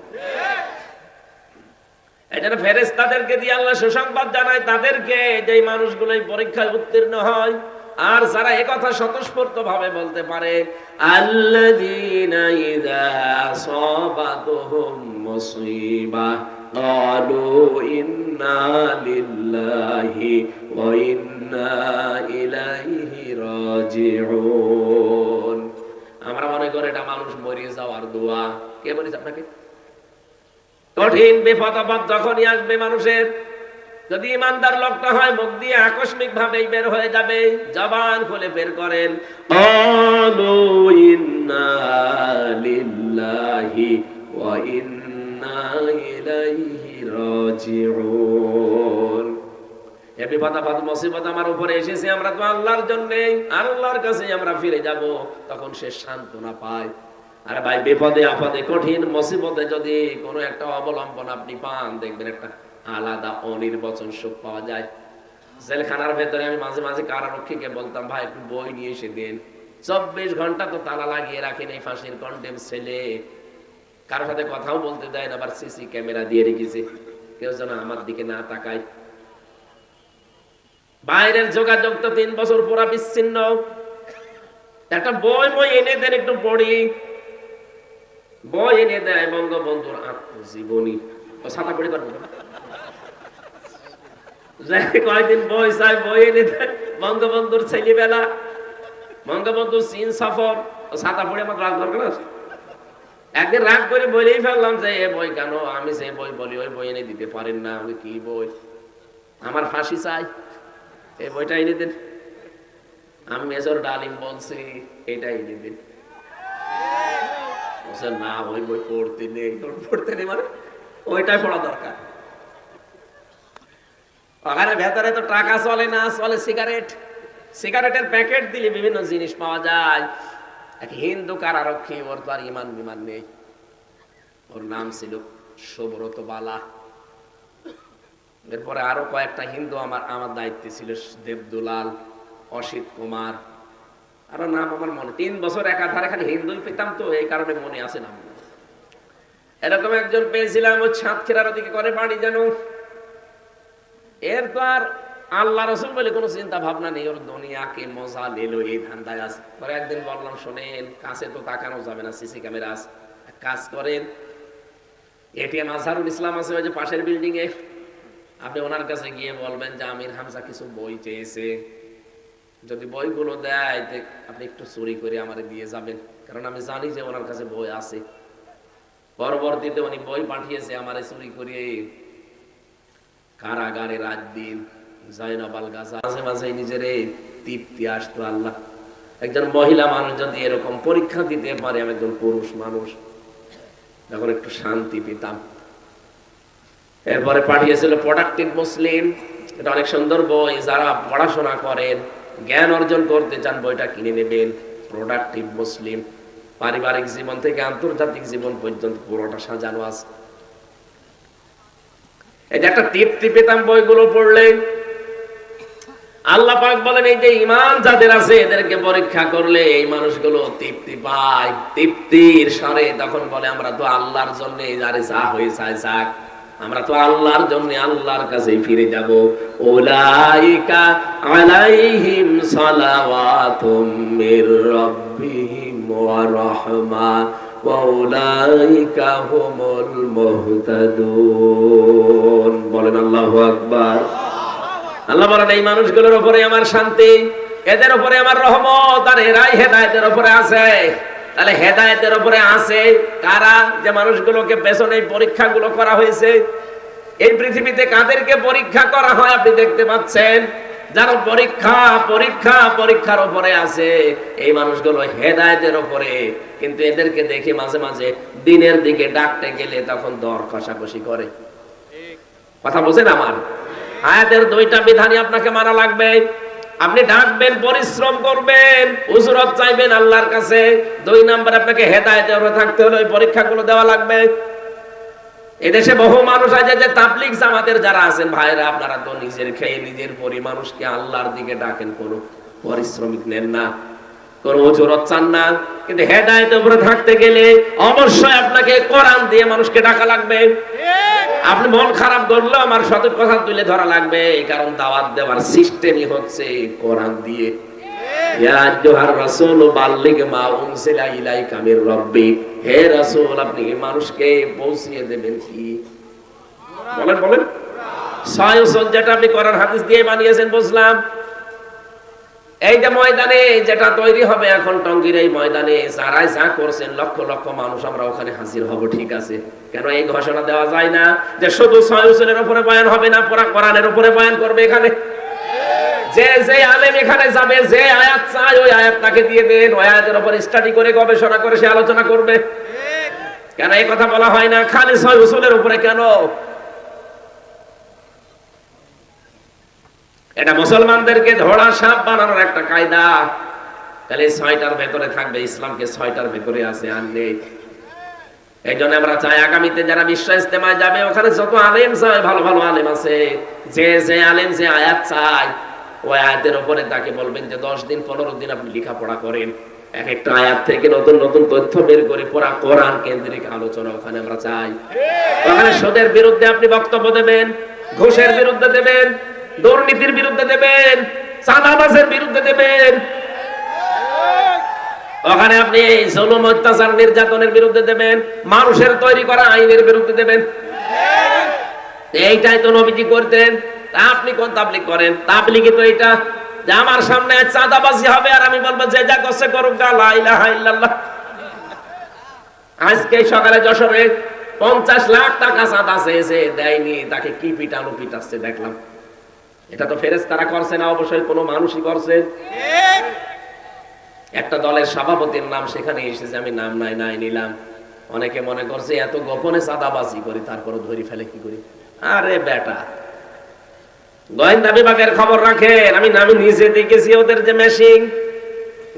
এজন্য ফেরেশতাদেরকে দিয়ে আল্লাহ সুসংবাদ জানায় তাদেরকে, যেই মানুষগুলো এই পরীক্ষায় উত্তীর্ণ হয় আর যারা একথা স্বতঃস্ফূর্ত ভাবে বলতে পারে, আল্লাযীনা ইযা আসাবাতুহুম মুসিবাহ ক্বালু ইন্না লিল্লাহি ওয়া ইন্না ইলাইহি রাজিউন। আমরা মনে করি এটা মানুষ মরে যাওয়ার দোয়া। কে বলেছে আপনাকে? কঠিন বিপদ আপদ যখনই আসবে মানুষের, যদি ইমানদার লোকটা হয় মুখ দিয়ে আকস্মিক ভাবেই বের হয়ে যাবে, জবান খুলে বের করেন ক্বালু ইন্না লিল্লাহি ওয়া ইন্না ইলাইহি রাজিউন। এই বিপদ আপদ মুসিবত আমার উপরে এসেছে, আমরা তো আল্লাহর জন্য, আল্লাহর কাছে আমরা ফিরে যাব, তখন সে সান্ত্বনা পায়। আর ভাই বিপদে আপদে কঠিন মুসিবতে যদি কোনো একটা অবলম্বন আপনি পান, দেখবেন একটা আলাদা অনির্বচন সুখ পাওয়া যায়। জেলখানার ভেতরে আমি মাঝে মাঝে কারারক্ষীকে বলতাম, ভাই একটু বই নিয়ে এসে দেন। 24 ঘন্টা তো তালা লাগিয়ে রাখেন এই ফাঁসির কন্ডেম ছেলে, কারোর সাথে কথাও বলতে দেয় না, আবার সিসি ক্যামেরা দিয়ে রেখেছে, কেউ যেন আমার দিকে না তাকায়। বাইরের যোগাযোগ তো 3 বছর পুরা বিচ্ছিন্ন। একটা বই এনে দেন, একটু পড়ি। বই এনে দেয় বঙ্গবন্ধুর আত্মজীবনী, ও ছাতা পড়ে পারবো না, কয়েকদিন বই চাই, বই এনে দেয় বঙ্গবন্ধুর ছেলেবেলা, বঙ্গবন্ধুর চীন সফর, ও ছাতা পড়ে আমার রাগ দরকার আছে। একদিন রাগ করে বলেই ফেললাম যে এ বই কেন, আমি যে বই বলি ওই বই এনে দিতে পারেন না। আমি কি বই? আমার ফাঁসি চাই, এই বইটা এনে দিন। আমি মেজর ডালিম বলছি এটা এনে দিন। না ওই বই পড়তে নেই, পড়তে নেই মানে ওইটাই পড়া দরকার। ওখানে ভেতরে তো টাকা চলে না, চলে সিগারেট। সিগারেটের প্যাকেট দিলে বিভিন্ন জিনিস পাওয়া যায়। এক হিন্দু কারারক্ষী, ওর তো আর ইমান বিমান নেই, ওর নাম ছিল সুব্রত বালা। এরপরে আরো কয়েকটা হিন্দু আমার দায়িত্বে ছিল, দেবদুলাল, অসিত কুমার, আরো নাম আমার মনে। 3 বছর একাধারে খালি হিন্দুই পেতাম, তো এই কারণে মনে আছে নাম। এরকম একজন পেয়েছিলাম, ও সাতক্ষীরার ওদিকে করে বাড়ি যেন। এর তো আর আল্লাহ রসুল বলে কোনো চিন্তা ভাবনা নেই, ওর দুনিয়াকে মজা নিল এই ধান্দায় আছে। পরে একদিন বললাম, শোনেন কাছে তো তাকানো যাবে না, সিসি ক্যামেরা আছে, কাজ করেন, এটিএম আজহারুল ইসলাম আছে ওই যে পাশের বিল্ডিং এ, আপনি ওনার কাছে গিয়ে বলবেন যে আমির হামজা কিছু বই চেয়েছে, যদি বইগুলো দেয় আপনি একটু চুরি করে আমারে দিয়ে যাবেন, কারণ আমি জানি যে ওনার কাছে বই আছে। পরবর্তীতে উনি বই পাঠিয়েছে আমারে চুরি করে। কারাগারে রাত দিন জাইনাবাল গাজা, মাঝে মাঝে নিজের তৃপ্তি আসতো। আল্লাহ, একজন মহিলা মানুষ যদি এরকম পরীক্ষা দিতে পারে, আমি একজন পুরুষ মানুষ, তখন একটু শান্তি পেতাম। এরপরে পাঠিয়েছিল প্রোডাক্টিভ মুসলিম, এটা অনেক সুন্দর বই, যারা পড়াশোনা করেন, জ্ঞান অর্জন করতে চান, বইটা কিনে নেবেন। প্রোডাক্টিভ মুসলিম, পারিবারিক জীবন থেকে আন্তর্জাতিক জীবন পর্যন্ত পুরোটা সাজানো আছে। এই যে একটা তৃপ্তি পেতাম বইগুলো পড়লে। আল্লাহ পাক বলেন এই যে ঈমান যাদের আছে এদেরকে পরীক্ষা করলে এই মানুষগুলো তৃপ্তি পায়, তৃপ্তির সারে তখন বলে আমরা তো আল্লাহর জন্য যারে যা হয়ে যায় যাক, আমরা তো আল্লাহর জন্য আল্লাহর কাছেই ফিরে যাব। উলাইকা আলাইহিম সালাওয়াতুম মির রাব্বিহিম ওয়া রাহমা ওয়া উলাইকা হুমুল মুহতাদুন। বলেন আল্লাহু আকবার। আল্লাহ বলেন এই মানুষগুলোর উপরে আমার শান্তি, এদের উপরে আমার রহমত, আর এরাই হেদায়েতের উপরে আছে। তাহলে হেদায়েতের উপরে আছে কারা? যে মানুষগুলোকে পেছনে পরীক্ষাগুলো করা হয়েছে। এই পৃথিবীতে কাদেরকে পরীক্ষা করা হয় আপনি দেখতে পাচ্ছেন? যারা পরীক্ষার উপরে আছে এই মানুষগুলো হেদায়েতের উপরে। কিন্তু এদেরকে দেখে মাঝে মাঝে দিনের দিকে ডাকতে গেলে তখন দর কষাকষি করে। কথা বোঝেন আমার? আয়াতের দুইটা বিধানই আপনাকে মানা লাগবে। আপনি ডাকবেন, পরিশ্রম করবেন, উজরত চাইবেন আল্লাহর কাছে। 2 নাম্বার আপনাকে হেদায়েতের উপরে থাকতে হলে ওই পরীক্ষাগুলো দেওয়া লাগবে। এদেশে বহু মানুষ আছে যে তাবলীগ জামাতের যারা আছেন ভাইরা, আপনারা তো নিজের খেয়ে নিজের পরি মানুষকে আল্লাহর দিকে ডাকেন, কোনো পরিশ্রমিক নেন না, কোনো উজরত চান না। কিন্তু হেদায়েতের উপরে থাকতে গেলে অবশ্যই আপনাকে কোরআন দিয়ে মানুষকে ডাকা লাগবে। আপনি মন খারাপ করলেও আমার সঠিক কথা তুলে ধরা লাগবে, কারণ দাওয়াত দেওয়ার সিস্টেমই হচ্ছে কোরআন দিয়ে। ইয়া আইয়ুহার রাসূল বাল্লিগ মা উনজিলা ইলাইকা মির রাব্বিক, হে রাসূল আপনি মানুষকে পৌঁছিয়ে দেবেন কি? বলেন সয়সন যেটা আপনি কোরআন হাদিস দিয়ে বানিয়েছেন বুঝলাম। এই যে ময়দানে যেটা তৈরি হবে এখন টঙ্গীর এই ময়দানে যারাই যা করছেন লক্ষ লক্ষ মানুষ আমরা ওখানে হাজির হব, ঠিক আছে। কেন এই ঘোষণা দেওয়া যায় না যে শুধু সয়সনের উপরে বয়ান হবে না, পুরা কোরআনের উপরে বয়ান করবে? এখানে যে আলেম এখানে যাবে, যে আয়াত চায় ওই আয়াত তাকে দিয়ে দেন, ওই আয়াতের উপর স্টাডি করে গবেষণা করে সে আলোচনা করবে। কেন এই কথা বলা হয় না খালি সয়সনের উপরে? কেন? এটা মুসলমানদেরকে ধরা সাপ বানানোর একটা কায়দা। তাহলে 6টার ভেতরে থাকবে, ইসলামকে 6টার ভেতরে আছে আর নেই। এই জন্য আমরা চাই আগামীতে যারা বিশ্ব ইজতেমায় যাবে ওখানে যত আলেম চায়, ভালো ভালো আলেম আছে, যে আলেম যে আয়াত চায় ওই আয়াতের উপরে তাকে বলবেন যে 10 দিন 15 দিন আপনি লেখাপড়া করেন, এক একটা আয়াত থেকে নতুন নতুন তথ্য বের করে পুরা কোরআন কেন্দ্রিক আলোচনা ওখানে আমরা চাই। ওখানে সুদের বিরুদ্ধে আপনি বক্তব্য দেবেন, ঘুষের বিরুদ্ধে দেবেন, দুর্নীতির বিরুদ্ধে দেবেন, চাঁদাবাজের বিরুদ্ধে দেবেন। ওখানে আপনি জুলুম অত্যাচার নির্যাতনের বিরুদ্ধে দেবেন, মানুষের তৈরি করা আইনের বিরুদ্ধে দেবেন। এইটাই তো নবীজি করতেন। আপনি কোন তাবলীগ করেন? তাবলীগই তো এটা যে আমার সামনে চাঁদাবাজি হবে আর আমি বলবো যে যা করছে করুক, লা ইলাহা ইল্লাল্লাহ। আজকে সকালে যশোরে 50 লাখ টাকা চাঁদা চেয়েছে, দেয়নি, তাকে কি পিটানো পিটাচ্ছে দেখলাম। এটা তো ফেরেশতারা করছে না, অবশ্যই কোনো মানুষই করছে। একটা দলের সভাপতির নাম সেখানে এসেছে, আমি নাম নাই নিলাম। অনেকে মনে করছে এত গোপনে চাঁদাবাজি করি তারপরে ধরি ফেলে কি করি। আরে বেটা, গোয়েন্দা বিভাগের খবর রাখেন। আমি নিজে দেখেছি ওদের যে মেশিন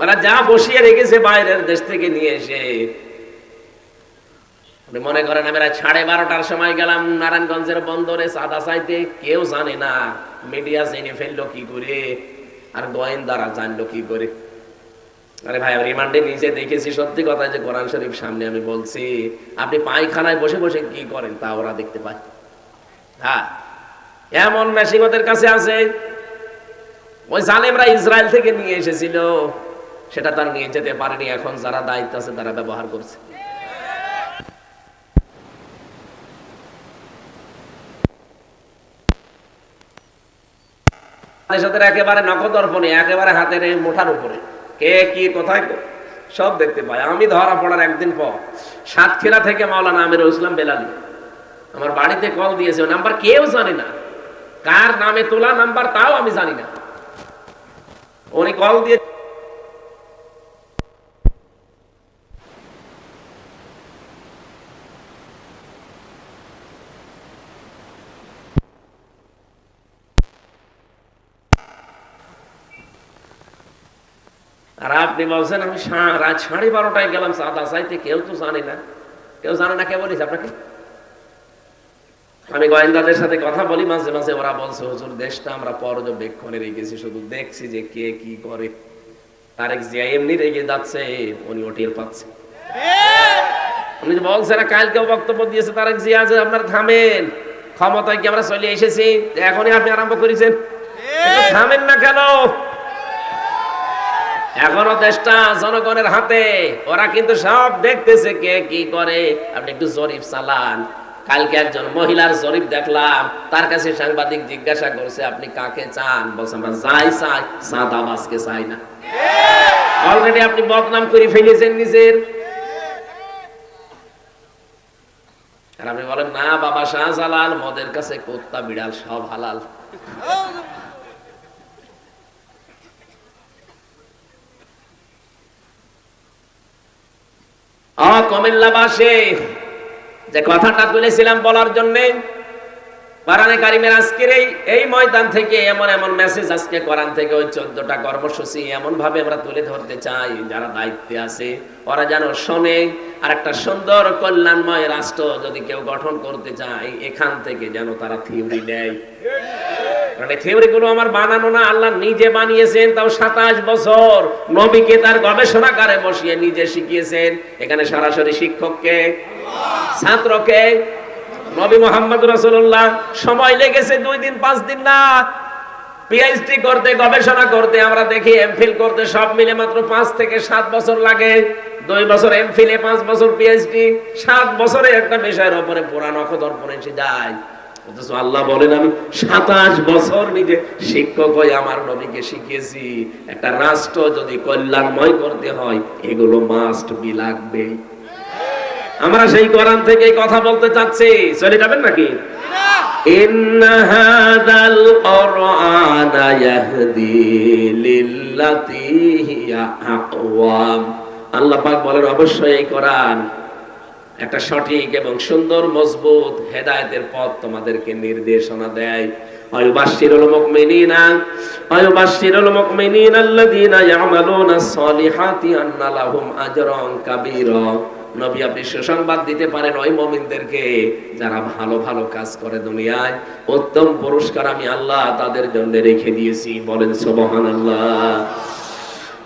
ওরা যা বসিয়ে রেখেছে বাইরের দেশ থেকে নিয়ে এসে। মনে করেন আমি 12:30টার সময় গেলাম নারায়ণগঞ্জের বন্দরে চাঁদা চাইতে, কেউ জানে না, মিডিয়া জেনে ফেললো কি করে আর গোয়েন্দারা জানলো কি করে। আরে ভাই আমি রিমান্ডে নিজে দেখেছি, সত্যি কথা যে কোরআন শরীফ সামনে আমি বলছি, আপনি পায়খানায় বসে বসে কি করেন তা ওরা দেখতে পায়। হ্যাঁ, এমন মেশিন ওদের কাছে আছে। ওই জালেমরা ইসরায়েল থেকে নিয়ে এসেছিল, সেটা তার নিয়ে যেতে পারেনি, এখন যারা দায়িত্ব আছে তারা ব্যবহার করছে। একেবারে নখদর্পণে, একেবারে হাতের মুঠার উপরে কে কি কোথায় সব দেখতে পায়। আমি ধরা পড়ার একদিন পর সাতক্ষীরা থেকে মাওলানা আমিরুল ইসলাম বেলালী আমার বাড়িতে কল দিয়েছে, ও নাম্বার কেউ জানে না, কার নামে তোলা নাম্বার তাও আমি জানি না। উনি কল দিয়ে আর আপনি বলছেন আমি রাত 12:30টায় গেলাম চাঁদা চাইতে, কেউ তো জানে না। কেউ জানে না কে বলিস আপনাকে? আমি গোয়েন্দাদের সাথে কথা বলি মাঝে মাঝে, ওরা বলছে হুজুর দেশটা আমরা পর্যবেক্ষণে রেখেছি, শুধু দেখছি যে কে কি করে। তারেক জিয়া এমনি রেগে যাচ্ছে, উনি টের পাচ্ছে। উনি বলছে না, কালকেও বক্তব্য দিয়েছে তারেক জিয়া যে আপনারা থামেন, ক্ষমতায় কি আমরা চলে এসেছি, এখনই আপনি আরম্ভ করেছেন, থামেন না কেন? এখনো দেশটা জনগণের হাতে, ওরা কিন্তু সব দেখতেছে কে কি করে। আপনি একটু জরিপ চালান। কালকে একজন মহিলার জরিপ দেখলাম, তার কাছে সাংবাদিক জিজ্ঞাসা করছে আপনি কাকে চান, বলছে আমরা যাই চাই, চাঁদাবাজকে চাই না। অলরেডি আপনি বদনাম করে ফেলেছেন নিজের। আর আপনি বলেন না বাবা শাহজালাল, মদের কাছে কুত্তা বিড়াল সব হালাল। কুমিল্লাবাসী যে কথাটা তুলেছিলাম বলার জন্য, কোরআনে কারিমের আজকের এই ময়দান থেকে এমন এমন মেসেজ আজকে কোরআন থেকে ওই 14টা কর্মসূচি এমন ভাবে আমরা তুলে ধরতে চাই, যারা দায়িত্বে আছে ওরা যেন শোনে। আর একটা সুন্দর কল্যাণময় রাষ্ট্র যদি কেউ গঠন করতে চায়, এখান থেকে যেন তারা থিওরি দেয়। কারণ এই থিওরি গুলো আমার বানানো না, আল্লাহ নিজে বানিয়েছেন, তাও 27 বছর নবীকে তার গবেষণাগারে বসিয়ে নিজে শিখিয়েছেন। এখানে সরাসরি শিক্ষককে, ছাত্রকে, নবী মুহাম্মদ রাসূলুল্লাহ। সময় লেগেছে 2 দিন 5 দিন না, পিএইচডি করতে, গবেষণা করতে, আমরা দেখি এমফিল করতে সব মিলে মাত্র 5 থেকে 7 বছর লাগে। 2 বছর এমফিলে, 5 বছর পিএইচডি, 7 বছরে একটা বিষয়ের উপরে পুরা নখদর্পণ এসে যায়। অথচ আল্লাহ বলেন আমি 27 বছর নিজে শিক্ষক হয়ে আমার নবীকে শিখিয়েছি। একটা রাষ্ট্র যদি কল্যাণময় করতে হয়, এগুলো মাস্ট বি লাগবে। আমরা সেই কোরআন থেকে কথা বলতে চাচ্ছি, চলে যাবেন নাকি? ইন্না হাযাল কুরআনা ইয়াহদি লিল্লাতী হিয়া আকওয়াম। আল্লাহ পাক বলেন অবশ্যই এই কোরআন একটা সঠিক এবং সুন্দর মজবুত হেদায়েতের পথ তোমাদেরকে নির্দেশনা দেয়। আয়ুবাশশিরুল মুমিনিনা আল্লাযীনা ইয়া'মালুনাস সালিহাতি আন্না লাহুম আজরান কাবীরা। নবী আপনি সুসংবাদ দিতে পারেন ওই মুমিনদেরকে যারা ভালো ভালো কাজ করে দুনিয়ায়, উত্তম পুরস্কার আমি আল্লাহ তাদের জন্য রেখে দিয়েছি। বলেন সুবহানাল্লাহ।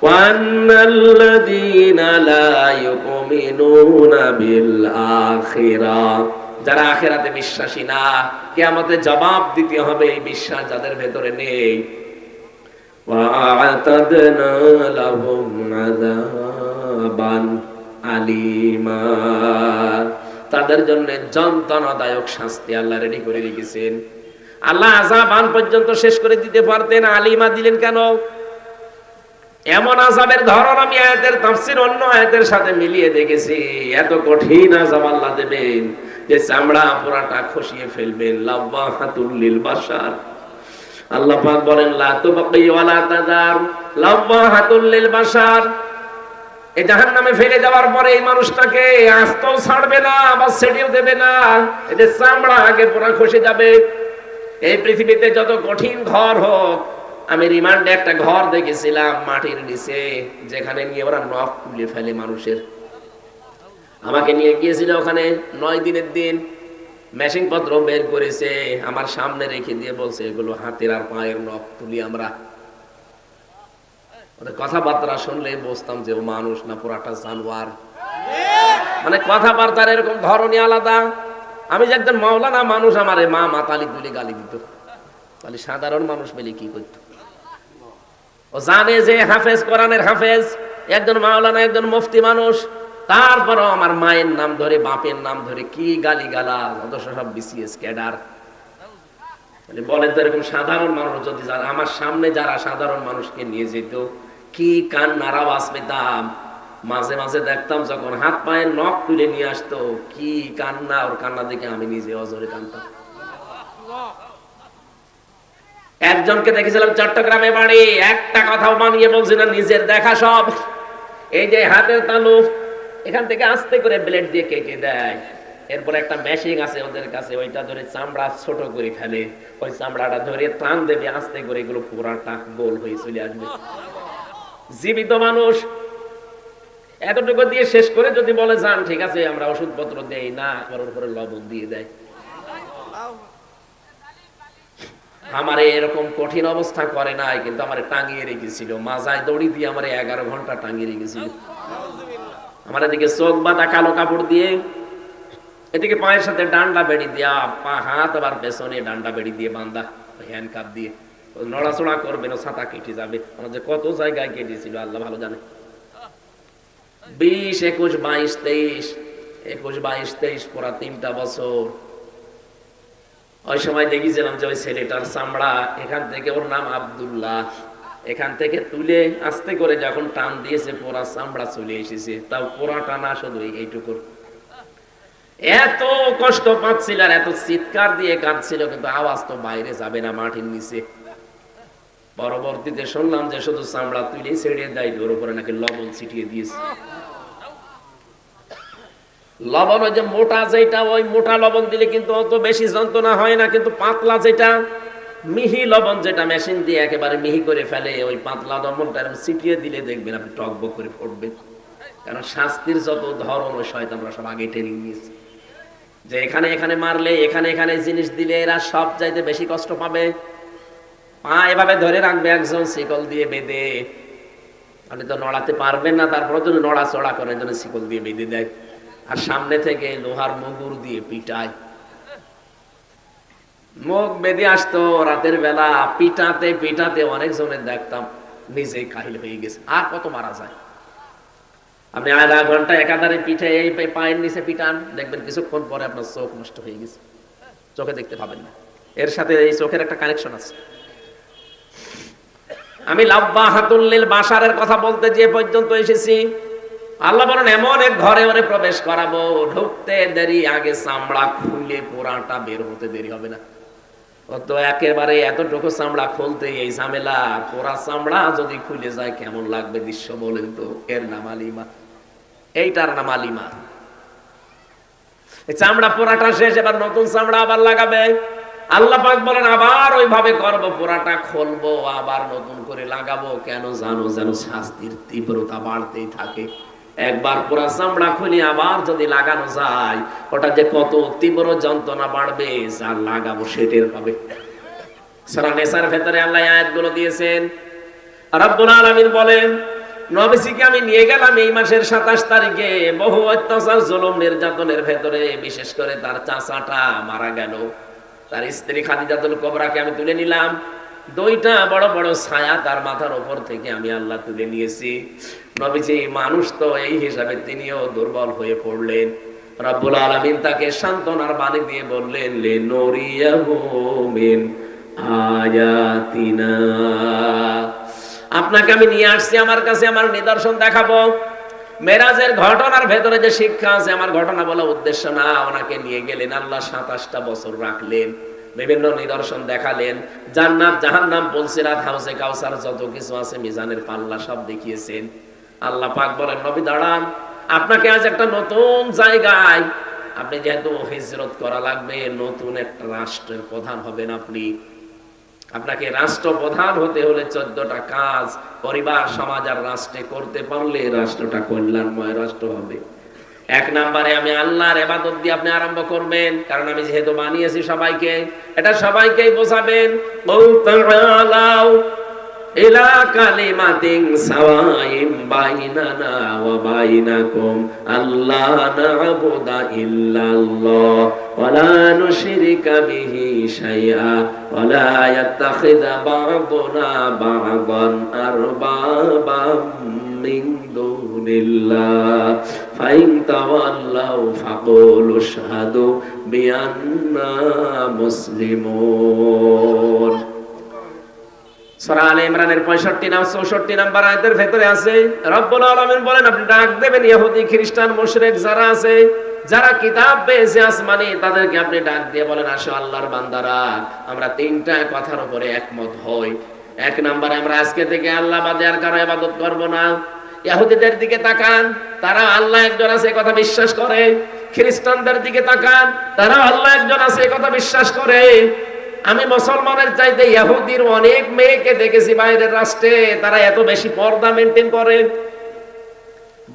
ওয়ান্নাল্লাযীনা লা ইউমিনুনা বিল আখিরাহ, যারা আখিরাতে বিশ্বাসী না, কিয়ামতে জবাব দিতে হবে, এই বিশ্বাস যাদের ভেতরে নেই। ওয়া'আতাদনা লাহুম আযাবান আলিমা, তাদের জন্য যন্ত্রণাদায়ক শাস্তি আল্লাহ রেডি করে রেখেছেন। আল্লাহ আযাবান পর্যন্ত শেষ করে দিতে পারতেন, আলিমা দিলেন কেন? এমন আযাবের ধরন আমি আয়াতের তাফসীর অন্য আয়াতের সাথে মিলিয়ে দেখেছি। এত কঠিন আযাব আল্লাহ দেবেন যে চামড়া পুরাটা খসিয়ে ফেলবেন। লাওয়াহাতুল লিল বাশার, আল্লাহ পাক বলেন লা তুবকি ওয়ালা তাযার, লাওয়াহাতুল লিল বাশার। এই জাহান্নামে ফেলে যাওয়ার পরে এই মানুষটাকে আস্তেও ছাড়বে না, আবার ছেড়েও দেবে না, এদের চামড়া আগে পুরা খসে যাবে। এই পৃথিবীতে যত কঠিন ঘর হোক, আমি রিমান্ডে একটা ঘর দেখেছিলাম মাটির নিচে, যেখানে নিয়ে ওরা নখ তুলে ফেলে মানুষের। আমাকে নিয়ে গিয়েছিল ওখানে 9 দিনের দিন, মেশিন পত্র বের করেছে, আমার সামনে রেখে দিয়ে বলছে এগুলো হাতের আর পায়ের নখ তুলি আমরা। ওদের কথাবার্তা শুনলে বুঝতাম যে ও মানুষ না পুরাটা জানোয়ার। মানে কথাবার্তার এরকম ধরনই আলাদা। আমি যে একজন মাওলানা মানুষ, আমারে মা মাতালি তুলে গালি দিত, তাহলে সাধারণ মানুষ পেলে কি করত? ও জানে যে হাফেজ, কোরআনের হাফেজ, একজন মাওলানা, একজন মুফতি মানুষ, তারপরও আমার মায়ের নাম ধরে, বাপের নাম ধরে কি গালি গালাজ, অথচ সব বিসিএস ক্যাডার। বলেন তো এরকম সাধারণ মানুষ যদি আমার সামনে যারা সাধারণ মানুষকে নিয়ে যেত, কি কান্নার আওয়াজ পেতাম। মাঝে মাঝে দেখতাম যখন হাত পায়ের নখ তুলে নিয়ে আসতো, কি কান্না, ওর কান্না দেখে আমি নিজে অজরে কাঁদতাম। একজনকে দেখেছিলাম চট্টগ্রামে বাড়ি, একটা কথাও বানিয়ে বলছি না, নিজের দেখা সব। এই যে হাতের তালু, এখান থেকে আস্তে করে ব্লেড দিয়ে কেটে দেয়, এরপর একটা মেশিন আছে ওদের কাছে, ওইটা ধরে চামড়া ছোট করে ফেলে, ওই চামড়াটা ধরে টান দেবে আস্তে করে, এগুলো পুরাটা গোল হয়ে চলে আসবে। জীবিত মানুষ এতটুকু দিয়ে শেষ করে যদি বলে যান ঠিক আছে আমরা ওষুধপত্র দেই না, আমার উপরে লবণ দিয়ে দেয়। আমারে এরকম কঠিন অবস্থা করে নাই, কিন্তু আমারে টাঙিয়ে রেখেছিল, মাজায় দড়ি দিয়ে আমারে 11 ঘন্টা টাঙিয়ে রেখেছিল। আমার এদিকে চোখ বাঁধা কালো কাপড় দিয়ে, এদিকে পায়ের সাথে ডান্ডা বেড়ি দিয়া, পা হাত আবার পেছনে ডান্ডা বেড়ি দিয়ে বান্ধা, হ্যান্ড কাপ দিয়ে। নড়াচড়া করবে না, ছাতা কেটে যাবে। আমার যে কত জায়গায় কেটেছিল আল্লাহ ভালো জানে। 20, 21, 22, 23, 21, 22, 23 পুরা 3টা বছর। ওই সময় দেখেছিলাম যে ওই ছেলেটার চামড়া এখান থেকে, ওর নাম আব্দুল্লাহ, এখান থেকে তুলে আস্তে করে যখন টান দিয়েছে পুরা চামড়া চলে এসেছে। তাও পুরাটা না, শুধু এইটুকুর। এত কষ্ট পাচ্ছিল আর এত চিৎকার দিয়ে কাঁদছিল, কিন্তু আওয়াজ তো বাইরে যাবে না, মাটির নিচে। পরবর্তীতে শুনলাম যে শুধু চামড়া তুলে ছেড়ে দেয়, ওর উপরে নাকি লবণ ছিটিয়ে দিয়েছে। লবণ ওই যে মোটা যেটা, ওই মোটা লবণ দিলে কিন্তু অত বেশি যন্ত্রণা হয় না, কিন্তু পাতলা যেটা, মিহি লবণ যেটা মেশিন দিয়ে একেবারে মিহি করে ফেলে, ওই পাতলা লবণটা ছিটিয়ে দিলে দেখবেন আপনি টকবক করে ফুটবেন। কারণ শাস্তির যত ধরন ওই শয়তানরা সব আগে ট্রেনিং নিয়েছে, যে এখানে এখানে মারলে, এখানে এখানে জিনিস দিলে এরা সব চাইতে বেশি কষ্ট পাবে। পা এভাবে ধরে রাখবে একজন শিকল দিয়ে বেঁধে, আপনি তো নড়াতে পারবেন না, তারপরে যদি নড়াচড়া করে জন্য শিকল দিয়ে বেঁধে দেয়। আর সামনে থেকে লোহার মুগুর দিয়ে পিটায়, মুখ বেঁধে আসতো রাতের বেলা। পিটাতে পিটাতে অনেকজনের দেখতাম নিজেই কাহিল হয়ে গেছে। আর কত মারা যায়? আপনি আধা ঘন্টা একাধারে পিঠে এই পায়ের নিচে পিটান, দেখবেন কিছুক্ষণ পরে আপনার চোখ নষ্ট হয়ে গেছে, চোখে দেখতে পাবেন না। এর সাথে এই চোখের একটা কানেকশন আছে। আমি লাব্বাহাতুল লিল বাশারের কথা বলতে যে পর্যন্ত এসেছি, আল্লাহ বলেন এমন এক ঘরে ওরে প্রবেশ করাবো, ঢুকতে দেরি, আগে চামড়া খুলে পুরাটা বের হতে দেরি হবে না। ও তো একেবারে এতটুকু চামড়া খুলতে এই ঝামেলা, পুরা চামড়া যদি খুলে যায় কেমন লাগবে দৃশ্য বলেন তো। এর নাম আলিমা, এইটার নাম আলিমা। চামড়া পুরাটা শেষ, এবার নতুন চামড়া আবার লাগাবে। আল্লাহ পাক বলেন আবার ওইভাবে করব, পুরাটা খুলবো আবার নতুন করে লাগাবো। কেন জানো? যেন শাস্তির তীব্রতা বাড়তেই থাকে। একবার পুরা চামড়া খুলে আবার যদি লাগানো যায়, ওটা যে কত তীব্র যন্ত্রণা বাড়বে, যা লাগাবো সেটের পাবে। সূরা নিসার ভেতরে আল্লাহ আয়াতগুলো দিয়েছেন। রব্বুল আলামিন বলেন, নবীজিকে আমি নিয়ে গেলাম এই মাসের 27 তারিখে, বহু অত্যাচার জুলুম নির্যাতনের ভেতরে। বিশেষ করে তার চাচাটা মারা গেল, তার স্ত্রী খাদিজাতুল কুবরাকে আমি তুলে নিলাম। 2টা বড় বড় ছায়া তার মাথার উপর থেকে আমি আল্লাহ তুলে নিয়েছি। নবীজি মানুষ তো, এই হিসাবে তিনিও দুর্বল হয়ে পড়লেন। রব্বুল আলামিন তাকে সান্ত্বনার বাণী দিয়ে বললেন, লিনুরিয়াহু মিন আয়াতিনা, আপনাকে আমি নিয়ে আসছি আমার কাছে, আমার নিদর্শন দেখাবো। মেরাজের ঘটনার ভেতরে যে শিক্ষা আছে, আমার ঘটনা বলা উদ্দেশ্য না। ওনাকে নিয়ে গেলেন, আল্লাহ 27টা বছর রাখলেন, বিভিন্ন নিদর্শন দেখালেন, জান্নাত জাহান্নাম, পুলসিরাত, হাউজে কাউসার, যত কিছু আছে, মিজানের পাল্লা, সব দেখিয়েছেন। আল্লাহ পাক বলেন, নবী দাঁড়ান, আপনাকে আজ একটা নতুন জায়গায়, আপনি যেহেতু হিজরত করা লাগবে, নতুন একটা রাষ্ট্রের প্রধান হবেন আপনি। আপনাকে রাষ্ট্রপ্রধান হতে হলে 14টা কাজ পরিবার, সমাজ আর রাষ্ট্রে করতে পারলে রাষ্ট্রটা কল্যাণময় রাষ্ট্র হবে। 1 নম্বরে আমি আল্লাহর ইবাদত দিয়ে আপনি আরম্ভ করবেন, কারণ আমি যেহেতু বানিয়েছি সবাইকে, এটা সবাইকেই বোঝাবেন। কুল তাআলাউ ইলা কালিমাতিন সাওয়াইন বাইনানা ওয়া বাইনাকুম আল্লা না'বুদা ইল্লাল্লাহ ওয়া লা নুশরিকা বিহি শাইআ ওয়া লা ইয়াত্তাখিযা বা'দুনা বা'দান আরবাবাম মিন দুনিল্লাহ ফাইন তাওয়াল্লাউ ফাকুলু আশহাদু বিআন্না মুসলিমুন। সূরা আলে ইমরানের 65 নাম্বার আয়াতের ভেতরে আছে, রব্বুল আলামিন বলেন আপনি ডাক দেবেন ইহুদি, খ্রিস্টান, মুশরিক যারা আছে, যারা কিতাব পেয়েছে আসমানি, তাদেরকে আপনি ডাক দিয়ে বলেন, আসো আল্লাহর বান্দারা, আমরা 3টা কথার উপরে একমত হই। 1 নম্বরে আমরা আজকে থেকে আল্লাহ বাদে আর কারো ইবাদত করব না। ইহুদিদের দিকে তাকান, তারা আল্লাহ একজন আছে কথা বিশ্বাস করে। খ্রিস্টানদের দিকে তাকান, তারা আল্লাহ একজন আছে কথা বিশ্বাস করে। আমি মুসলমানের চাইতে ইহুদির অনেক মেয়েকে দেখেছি বাইরের রাষ্ট্রে, তারা এত বেশি পর্দা মেইনটেইন করে।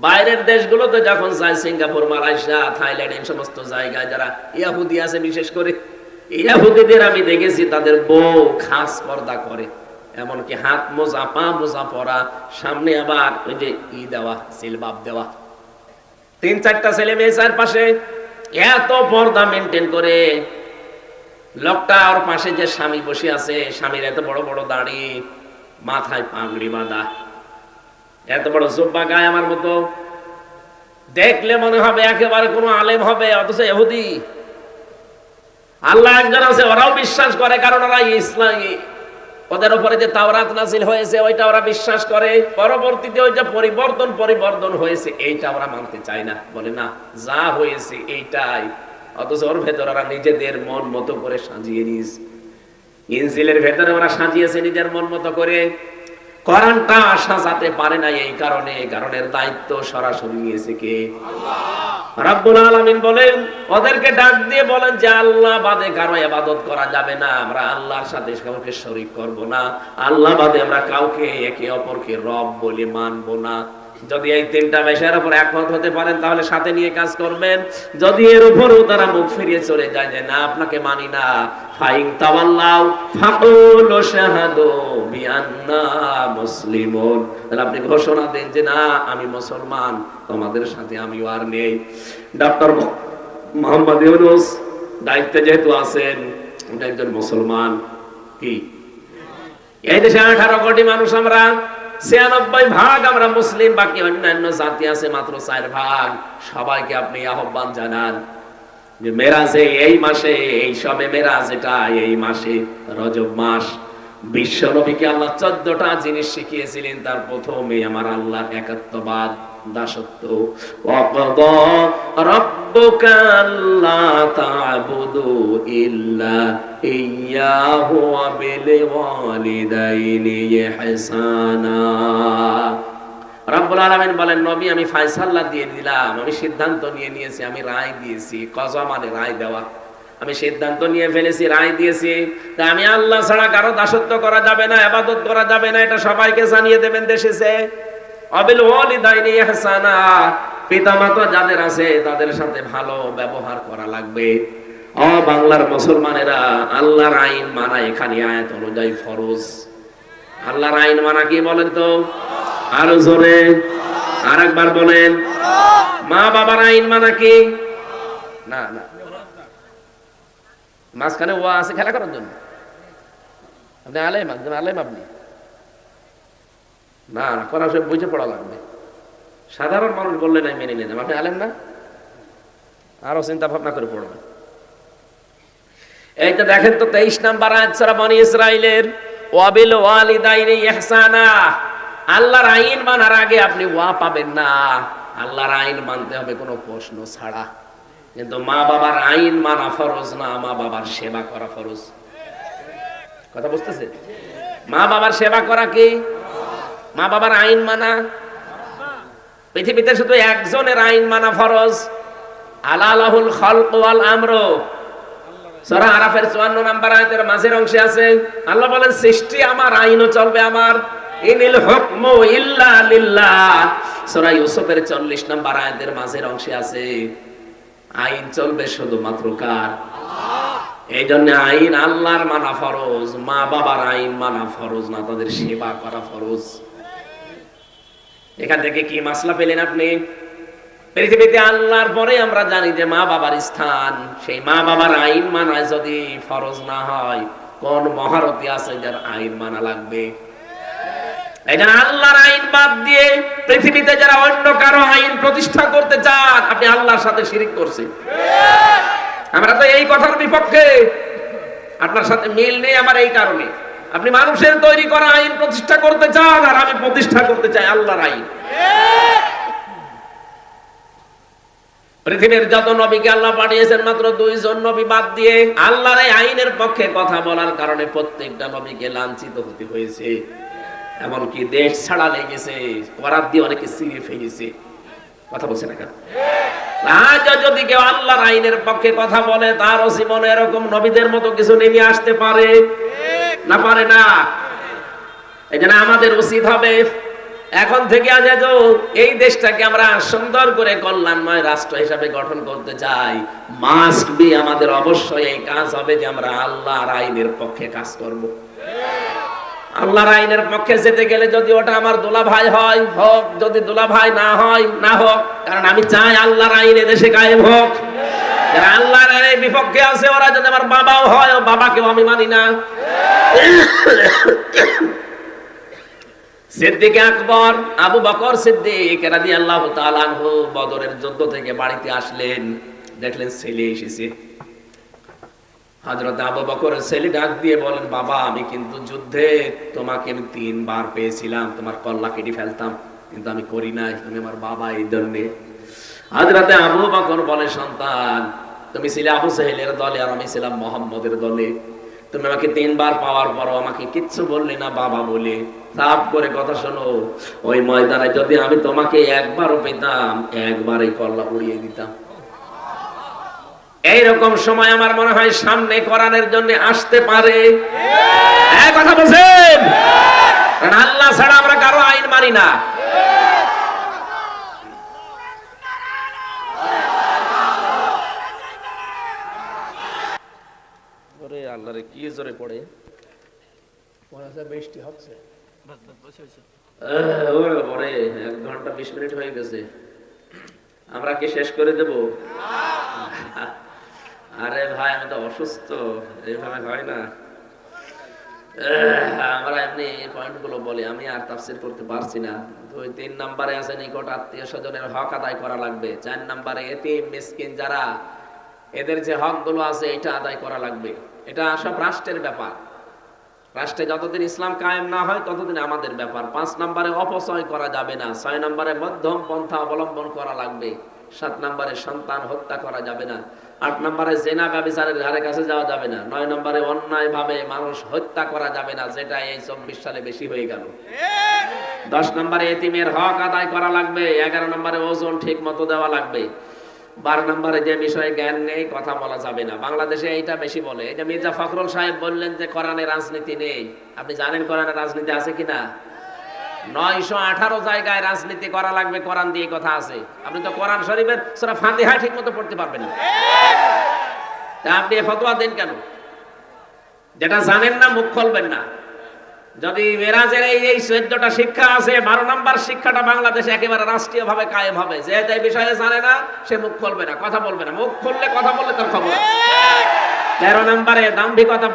বাইরের দেশগুলোতে যখন যায়, সিঙ্গাপুর, মালয়েশিয়া, থাইল্যান্ড, এই সমস্ত জায়গায় যারা ইহুদি আছে, বিশেষ করে ইহুদিদের আমি দেখেছি তাদের বউ খাস পর্দা করে, এমনকি হাত মোজা পা মোজা পরা, সামনে আবার ওই যে দেওয়া সিলবাব দেওয়া, 3-4টা ছেলে মেয়ে চারপাশে, এত পর্দা মেনটেন করে। লোকটা ওর পাশে যে স্বামী বসে আছে, স্বামীর এত বড় বড় দাড়ি, মাথায় পাগড়ি বাঁধা, এত বড় জুব্বা গায়ে আমার মতো, দেখলে মনে হবে একেবারে কোনো আলেম হবে, অথচ ইহুদি। আল্লাহ একজন আছে, ওরাও বিশ্বাস করে, কারণ ওরা ইসলামী, ওদের উপরে যে তাওরাত নাজিল হয়েছে ওইটা ওরা বিশ্বাস করে। পরবর্তীতে ওইটা পরিবর্তন হয়েছে এইটা ওরা মানতে চায় না, বলে না যা হয়েছে এইটাই। অথচ ওর ভেতর ওরা নিজেদের মন মতো করে সাজিয়ে নিয়েছে। ইনজিলের ভেতরে ওরা সাজিয়েছে নিজের মন মতো করে, কোরআনটা সাজাতে পারে না। এই কারণের দায়িত্ব সরাসরি নিয়েছে কে? আল্লাহ রাব্বুল আলামিন বলেন, ওদেরকে ডাক দিয়ে বলেন যে আল্লাহ বাদে কারো ইবাদত করা যাবে না, আমরা আল্লাহর সাথে কাউকে শরীক করব না, আল্লাহ বাদে আমরা কাউকে একে অপরকে রব বলে মানব না। যদি এই 3টা বিষয়ের উপর একমত হতে পারেন তাহলে সাথে নিয়ে কাজ করবেন। যদি এর উপরও তারা মুখ ফিরিয়ে চলে যায় যে না আপনাকে মানি না, ফাইন তাওয়াল্লাউ ফাকুলু শাহাদু বিআন্না মুসলিমুন, তাহলে আপনি ঘোষণা দেন যে না আমি মুসলমান, তোমাদের সাথে আমিও আর নেই। ডক্টর মোহাম্মদ ইউনূস দায়িত্বে যেহেতু আছেন, উনি একজন মুসলমান। কি এই দেশে 18 কোটি মানুষ, আমরা 96% আমরা মুসলিম, বাকি অন্যান্য জাতি আছে মাত্র 4%। সবাইকে আপনি আহ্বান জানান যে মেরাজে এই মাসে, এই সবে মেরাজ, এটা এই মাসে রজব মাস, বিশ্ব নবীকে আল্লাহ 14টা জিনিস শিখিয়েছিলেন। তার প্রথমে আমার আল্লাহর একাত্মবাদ, দাসত্ব। ওয়াকাদা রাব্বুকা আল্লা তা'বুদু ইল্লা ইয়্যাহু ওয়া বিল ওয়ালিদাইনি ইহসানা। রব্বুল আলামিন বলেন, নবী আমি ফয়সালা দিয়ে দিলাম, আমি সিদ্ধান্ত নিয়ে নিয়েছি, আমি রায় দিয়েছি। কজা মানে রায় দেওয়া, আমি সিদ্ধান্ত নিয়ে ফেলেছি, রায় দিয়েছি। আমি আল্লাহ ছাড়া কারো দাসত্ব করা যাবে না, ইবাদত করা যাবে না, এটা সবাইকে জানিয়ে দেবেন দেশেছে। অবিল ওয়ালিদাইনি ইহসানা, পিতামাতা যাদের আছে তাদের সাথে ভালো ব্যবহার করা লাগবে। ও বাংলার মুসলমানেরা, আল্লাহর আইন মানা এখানে আয়াত অনুযায়ী ফরজ। আল্লাহর আইন মানা কি বলেন তো? আরো জোরে আরেকবার বলেন। মা বাবার আইন মানা কি? না না, মাঝখানে ওয়া আছে খেলা করার জন্য। আপনি আলেম, আপনি না না করা সব বুঝে পড়া লাগবে। সাধারণ মানুষ বললে নাই মেনে নিয়ে যাবে। আপনি আলেম না, আরো চিন্তা ভাবনা করে পড়বেন। এই তো দেখেন তো 23 নাম্বার আয়াত সূরা বনী ইসরাইলের, ওয়াবিল ওয়ালিদাইনি ইহসানা। আল্লাহর আইন মানার আগে আপনি ওয়া পাবেন না, আল্লাহর আইন মানতে হবে কোনো প্রশ্ন ছাড়া। কিন্তু মা বাবার আইন মানা ফরজ না, মা বাবার সেবা করা ফরজ। কথা বুঝতেছে? মা বাবার সেবা করা কি? মা বাবার আইন মানা। পৃথিবীতে শুধু একজনের আইন মানা ফরজ, আলালাহুল খালক ওয়াল আমর। সূরা আরাফের 54 নাম্বার আয়াতের মাঝের অংশে আছে, আল্লাহ বলেন সৃষ্টি আমার, আইনও চলবে আমার। ইনিল হুকমু ইল্লা লিল্লাহ। সূরা ইউসুফের 40 নাম্বার আয়াতের মাঝের অংশে আছে, আইন চলবে শুধুমাত্র কার? আল্লাহ। এই জন্য আইন আল্লাহর মানা ফরজ, মা বাবার আইন মানা ফরজ না, তাদের সেবা করা ফরজ। এখান থেকে কি মাসলা পেলেন আপনি? পৃথিবীতে আল্লাহর পরে আমরা জানি যে মা বাবার স্থান। সেই মা বাবার আইন মানা যদি ফরজ না হয়, কোন মহারতি আছে যার আইন মানা লাগবে? এটা আল্লাহর আইন বাদ দিয়ে পৃথিবীতে যারা অন্য কারো আইন প্রতিষ্ঠা করতে চান, আপনি আল্লাহর সাথে শিরিক করছেন। আমরা তো এই কথার বিপক্ষে, আপনার সাথে মিল নেই আমার এই কারণে। আপনি মানুষের তৈরি করা আইন প্রতিষ্ঠা করতে চান, আর আমি প্রতিষ্ঠা করতে চাই আল্লাহর আইন। পৃথিবীর যত নবীকে আল্লাহ পাঠিয়েছেন, মাত্র 2 জন নবী বাদ দিয়ে আল্লাহর এই আইনের পক্ষে কথা বলার কারণে প্রত্যেকটা নবীকে লাঞ্ছিত হতে হয়েছে। এমনকি দেশ ছাড়া লেগেছে, করাত দিয়ে অনেকে ছিঁড়ে ফেলেছে। কথা বলছে না কেন? আজ যদি কেউ আল্লাহর আইনের পক্ষে কথা বলে, তার জীবনে এরকম নবীদের মতো কিছু নেমে আসতে পারে না? পারে না। এই জন্য আমাদের উচিত হবে এখন থেকে আজ এই দেশটাকে আমরা সুন্দর করে কল্যাণময় রাষ্ট্র হিসাবে গঠন করতে চাই, মাস্ট বি আমাদের অবশ্যই এই কাজ হবে যে আমরা আল্লাহর আইনের পক্ষে কাজ করব। আল্লাহর আইনের পক্ষে যেতে গেলে যদি ওটা আমার দুলাভাই হয় হোক, যদি দুলাভাই না হয় না হোক, কারণ আমি চাই আল্লাহর আইন দেশে কায়েম হোক। যারা আল্লাহর আইনের বিপক্ষে আছে ওরা যদি আমার বাবাও হয়, ও বাবাকেও আমি মানি না। সিদ্দিক আকবর আবু বকর সিদ্দিক রাদিয়াল্লাহু তাআলা আনহু বদরের যুদ্ধ থেকে বাড়িতে আসলেন, দেখলেন ছেলে এসেছে। হযরত আবু বকরের ছেলে ডাক দিয়ে বলেন, বাবা আমি কিন্তু যুদ্ধে তোমাকে 3 বার পেয়েছিলাম, তোমার কল্লা কেটে ফেলতাম, কিন্তু আমি করি নাই, তুমি আমার বাবা এই জন্য। হযরত আবু বকর বলে, সন্তান তুমি ছিলে আবু জাহেলের দলে আর আমি ছিলাম মুহাম্মদের দলে, তুমি আমাকে 3 বার পাওয়ার পরও আমাকে কিচ্ছু বললে না বাবা বলে। সাফ করে কথা শোনো, ওই ময়দানে যদি আমি তোমাকে একবারও পেতাম, একবারই কল্লা উড়িয়ে দিতাম। এইরকম সময় আমার মনে হয় সামনে কোরআনের জন্য আসতে পারে। এই কথা বলছেন, কারণ আল্লাহ ছাড়া আমরা কারো আইন মানি না। ওরে আল্লাহরে কি জোরে পড়ে, বৃষ্টি হচ্ছে। 1 ঘন্টা 20 মিনিট হয়ে গেছে, আমরা কি শেষ করে দেব? আরে ভাই আমি তো অসুস্থ, এইভাবে হয় না। আমরা এমনি পয়েন্ট গুলো বলি, আমি আর তাফসীর করতে পারছি না। 2-3 নম্বরে আছে নিকট আত্মীয় স্বজনের হক আদায় করা লাগবে। 4 নম্বরে এতিম মিসকিন যারা, এদের যে হক গুলো আছে এটা আদায় করা লাগবে। এটা সব রাষ্ট্রের ব্যাপার, রাষ্ট্রে যতদিন ইসলাম কায়েম না হয় ততদিন আমাদের ব্যাপার। 5 নম্বরে অপচয় করা যাবে না। 6 নম্বরে মধ্যম পন্থা অবলম্বন করা লাগবে। 7 নম্বরে সন্তান হত্যা করা যাবে না। 8 নম্বরে জেনা ব্যভিচারের ধারে কাছে যাওয়া যাবে না। 9 নম্বরে অন্যায় ভাবে মানুষ হত্যা করা যাবে না, যেটা এই 24 সালে বেশি হয়ে গেল। 10 নম্বরে এতিমের হক আদায় করা লাগবে। 11 নম্বরে ওজন ঠিক মতো দেওয়া লাগবে। 12 নম্বরে যে বিষয়ে জ্ঞান নেই কথা বলা যাবে না। বাংলাদেশে এইটা বেশি বলে। এই যে মির্জা ফখরুল সাহেব বললেন যে কোরআনে রাজনীতি নেই, আপনি জানেন কোরআনে রাজনীতি আছে কিনা? 918 জায়গায় রাজনীতি করা লাগবে, কোরআন দিয়ে কথা আছে। আপনি তো কোরআন শরীফের সূরা ফাতিহা ঠিক মতো পড়তে পারবেন না, তা আপনি এই ফতোয়া দেন কেন? যেটা জানেন না মুখ খুলবেন না। যদি মেরাজের এই 14টা শিক্ষা আছে, 12 নম্বর শিক্ষাটা বাংলাদেশে একেবারে রাষ্ট্রীয় ভাবে কায়েম হবে। যে এই বিষয়ে জানে না সে মুখ খুলবে না, কথা বলবে না। মুখ খুললে কথা বললে তার খবর। 13 নম্বরে দাম্ভিকতা